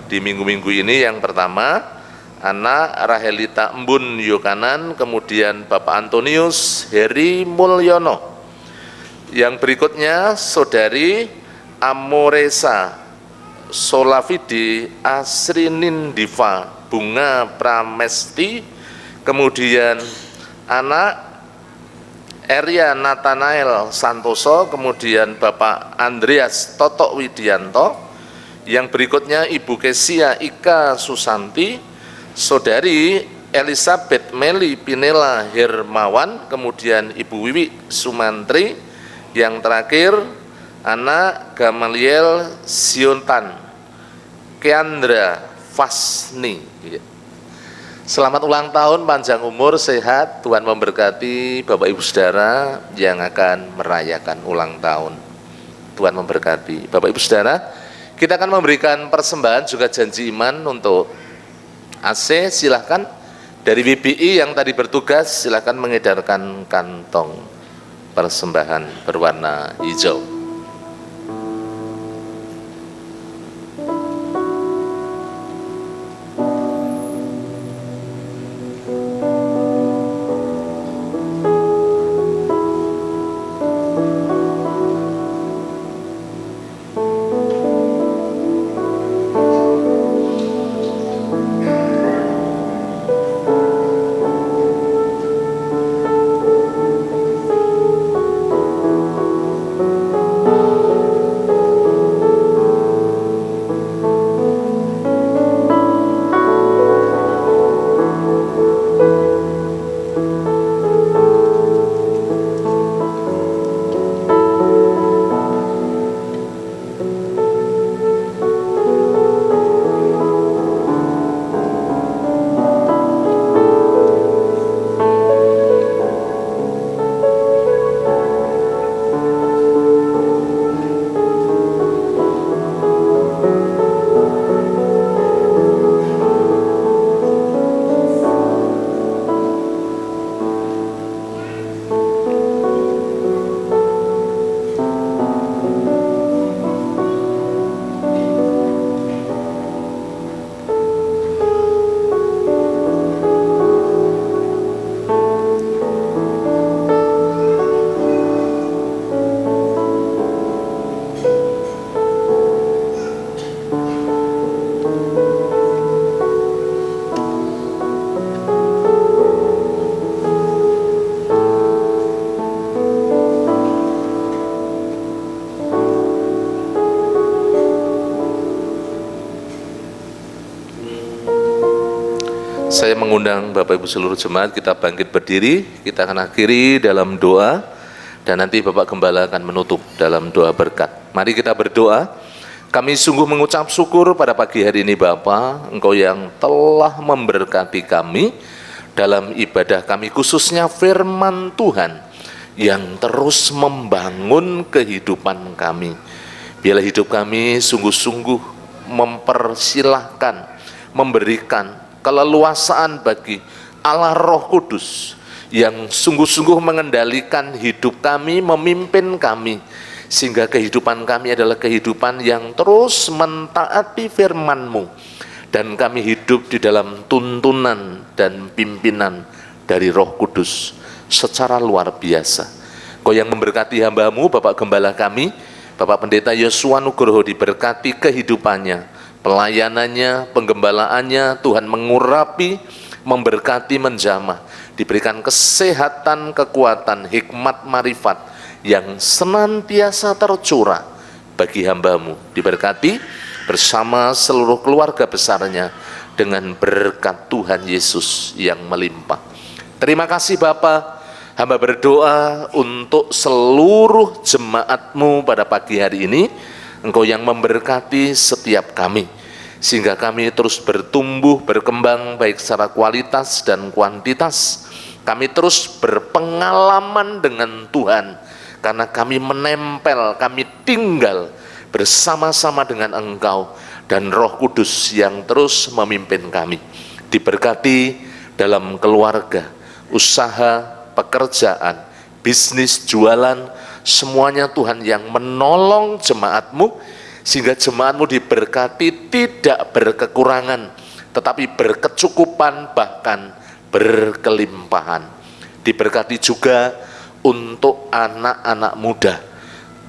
Speaker 5: di minggu-minggu ini. Yang pertama, anak Rahelita Embun Yokanan, kemudian Bapak Antonius Heri Mulyono. Yang berikutnya, Saudari Amoresa Solavidi Asrinindiva Bunga Pramesti, kemudian anak Eria Nathanael Santoso, kemudian Bapak Andreas Toto Widianto. Yang berikutnya Ibu Kesia Ika Susanti, Saudari Elizabeth Meli Pinela Hermawan, kemudian Ibu Wiwi Sumantri. Yang terakhir anak Gamaliel Siontan Keandra Fasni. Selamat ulang tahun, panjang umur, sehat, Tuhan memberkati Bapak Ibu Saudara yang akan merayakan ulang tahun. Tuhan memberkati. Bapak Ibu Saudara, kita akan memberikan persembahan juga janji iman untuk AC. Silahkan dari WBI yang tadi bertugas, silahkan mengedarkan kantong persembahan berwarna hijau. Saya mengundang Bapak Ibu seluruh jemaat, kita bangkit berdiri, kita akan akhiri dalam doa, dan nanti Bapak Gembala akan menutup dalam doa berkat. Mari kita berdoa. Kami sungguh mengucap syukur pada pagi hari ini Bapa, Engkau yang telah memberkati kami dalam ibadah kami, khususnya firman Tuhan yang terus membangun kehidupan kami. Biarlah hidup kami sungguh-sungguh mempersilahkan, memberikan keleluasaan bagi Allah Roh Kudus yang sungguh-sungguh mengendalikan hidup kami, memimpin kami, sehingga kehidupan kami adalah kehidupan yang terus mentaati firman-Mu, dan kami hidup di dalam tuntunan dan pimpinan dari Roh Kudus. secara luar biasa. Kau yang memberkati hamba-Mu, Bapak Gembala kami, Bapak Pendeta Yosua Nugroho, diberkati kehidupannya, pelayanannya, penggembalaannya, Tuhan mengurapi, memberkati, menjamah, diberikan kesehatan, kekuatan, hikmat, marifat yang senantiasa tercurah bagi hamba-Mu, diberkati bersama seluruh keluarga besarnya dengan berkat Tuhan Yesus yang melimpah. Terima kasih Bapa, hamba berdoa untuk seluruh jemaat-Mu pada pagi hari ini. Engkau yang memberkati setiap kami, sehingga kami terus bertumbuh, berkembang baik secara kualitas dan kuantitas. Kami terus berpengalaman dengan Tuhan, karena kami menempel, kami tinggal bersama-sama dengan Engkau dan Roh Kudus yang terus memimpin kami. Diberkati dalam keluarga, usaha, pekerjaan, bisnis, jualan, semuanya Tuhan yang menolong jemaat-Mu, sehingga jemaat-Mu diberkati tidak berkekurangan, tetapi berkecukupan, bahkan berkelimpahan. Diberkati juga untuk anak-anak muda,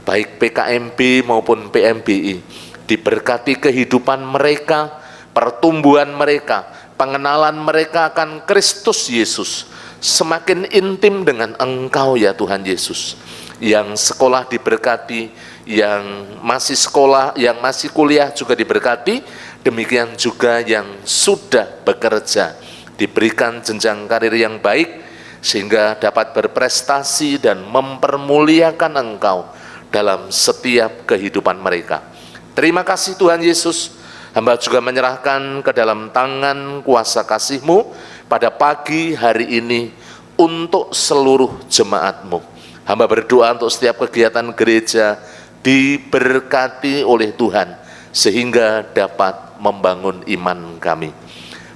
Speaker 5: baik PKMB maupun PMBI, diberkati kehidupan mereka, pertumbuhan mereka, pengenalan mereka akan Kristus Yesus, semakin intim dengan Engkau ya Tuhan Yesus. Yang sekolah diberkati, yang masih sekolah, yang masih kuliah juga diberkati, demikian juga yang sudah bekerja, diberikan jenjang karir yang baik, sehingga dapat berprestasi dan mempermuliakan Engkau dalam setiap kehidupan mereka. Terima kasih Tuhan Yesus. Hamba juga menyerahkan ke dalam tangan kuasa kasih-Mu pada pagi hari ini untuk seluruh jemaat-Mu. Hamba berdoa untuk setiap kegiatan gereja diberkati oleh Tuhan, sehingga dapat membangun iman kami.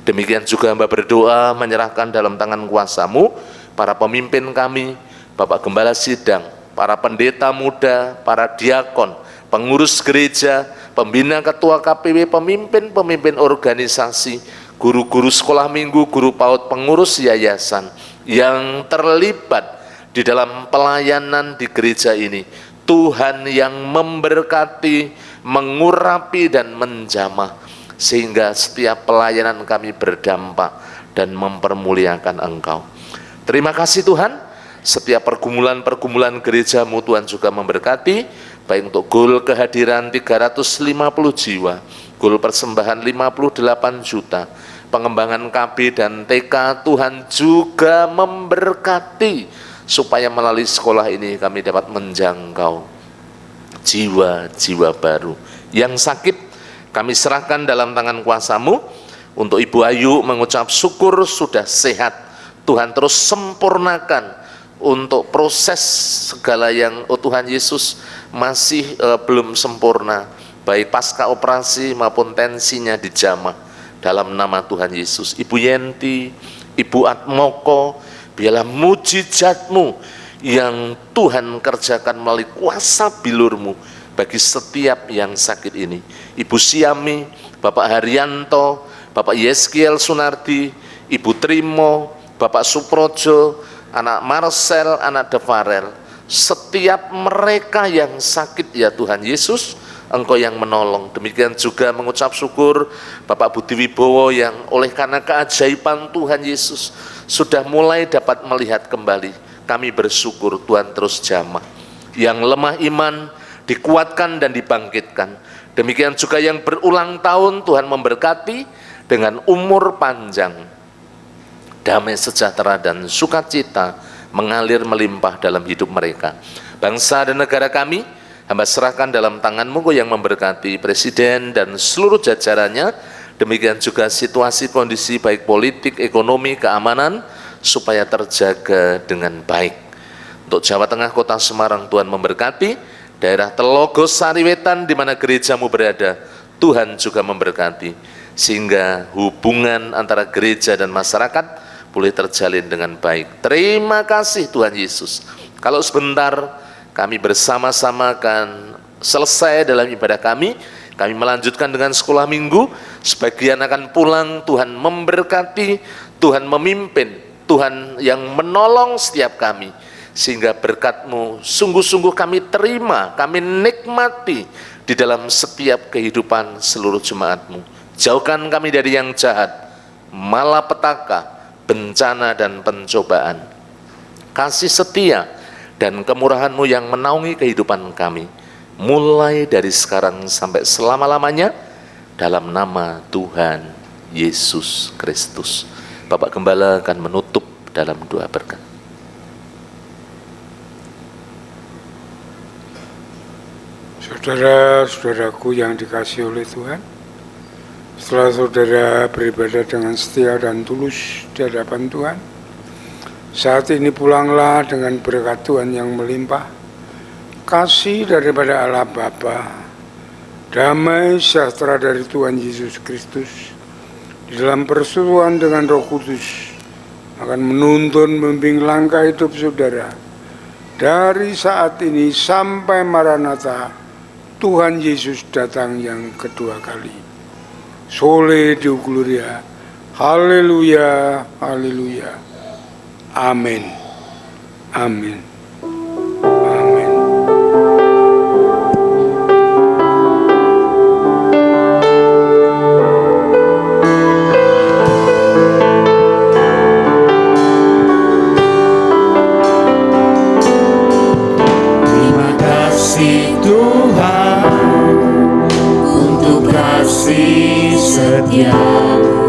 Speaker 5: Demikian juga hamba berdoa menyerahkan dalam tangan kuasa-Mu para pemimpin kami, Bapak Gembala Sidang, para pendeta muda, para diakon, pengurus gereja, pembina ketua KPW, pemimpin-pemimpin organisasi, guru-guru sekolah minggu, guru PAUD, pengurus yayasan yang terlibat di dalam pelayanan di gereja ini. Tuhan yang memberkati, mengurapi dan menjamah, sehingga setiap pelayanan kami berdampak dan mempermuliakan Engkau. Terima kasih Tuhan. Setiap pergumulan-pergumulan gereja-Mu Tuhan juga memberkati, baik untuk goal kehadiran 350 jiwa, goal persembahan 58 juta, pengembangan KB dan TK, Tuhan juga memberkati, supaya melalui sekolah ini kami dapat menjangkau jiwa-jiwa baru. Yang sakit kami serahkan dalam tangan kuasa-Mu. Untuk Ibu Ayu mengucap syukur sudah sehat, Tuhan terus sempurnakan untuk proses segala yang Tuhan Yesus masih belum sempurna, baik pasca operasi maupun tensinya dijamah dalam nama Tuhan Yesus. Ibu Yenti, Ibu Atmoko, biarlah mujizat-Mu yang Tuhan kerjakan melalui kuasa bilur-Mu bagi setiap yang sakit ini. Ibu Siami, Bapak Haryanto, Bapak Yeskiel Sunardi, Ibu Trimo, Bapak Suprojo, anak Marcel, anak Devarel, setiap mereka yang sakit ya Tuhan Yesus, Engkau yang menolong. Demikian juga mengucap syukur Bapak Budi Wibowo yang oleh karena keajaiban Tuhan Yesus sudah mulai dapat melihat kembali. Kami bersyukur Tuhan terus jamah. Yang lemah iman dikuatkan dan dibangkitkan. Demikian juga yang berulang tahun Tuhan memberkati dengan umur panjang, damai sejahtera dan sukacita mengalir melimpah dalam hidup mereka. Bangsa dan negara kami hamba serahkan dalam tangan-Mu yang memberkati Presiden dan seluruh jajarannya. Demikian juga situasi kondisi baik politik, ekonomi, keamanan supaya terjaga dengan baik. Untuk Jawa Tengah, Kota Semarang, Tuhan memberkati. Daerah Telogos Sariwetan di mana gereja-Mu berada, Tuhan juga memberkati, sehingga hubungan antara gereja dan masyarakat boleh terjalin dengan baik. Terima kasih Tuhan Yesus. Kalau sebentar kami bersama-sama akan selesai dalam ibadah kami melanjutkan dengan sekolah minggu, sebagian akan pulang. Tuhan memberkati, Tuhan memimpin, Tuhan yang menolong setiap kami, sehingga berkat-Mu sungguh-sungguh kami terima, kami nikmati di dalam setiap kehidupan seluruh jemaat-Mu. Jauhkan kami dari yang jahat, malapetaka, bencana dan pencobaan. Kasih setia dan kemurahan-Mu yang menaungi kehidupan kami, mulai dari sekarang sampai selama-lamanya, dalam nama Tuhan Yesus Kristus. Bapak Gembala akan menutup dalam doa berkat.
Speaker 2: Saudara-saudaraku yang dikasihi oleh Tuhan, setelah saudara beribadah dengan setia dan tulus di hadapan Tuhan, saat ini pulanglah dengan berkat Tuhan yang melimpah, kasih daripada Allah Bapa, damai sejahtera dari Tuhan Yesus Kristus, di dalam persekutuan dengan Roh Kudus, akan menuntun membimbing langkah hidup saudara, dari saat ini sampai Maranatha, Tuhan Yesus datang yang kedua kali. Sole Deo Gloria, haleluya, haleluya, amin, amin, amin.
Speaker 1: Terima kasih Tuhan untuk kasih setia-Mu.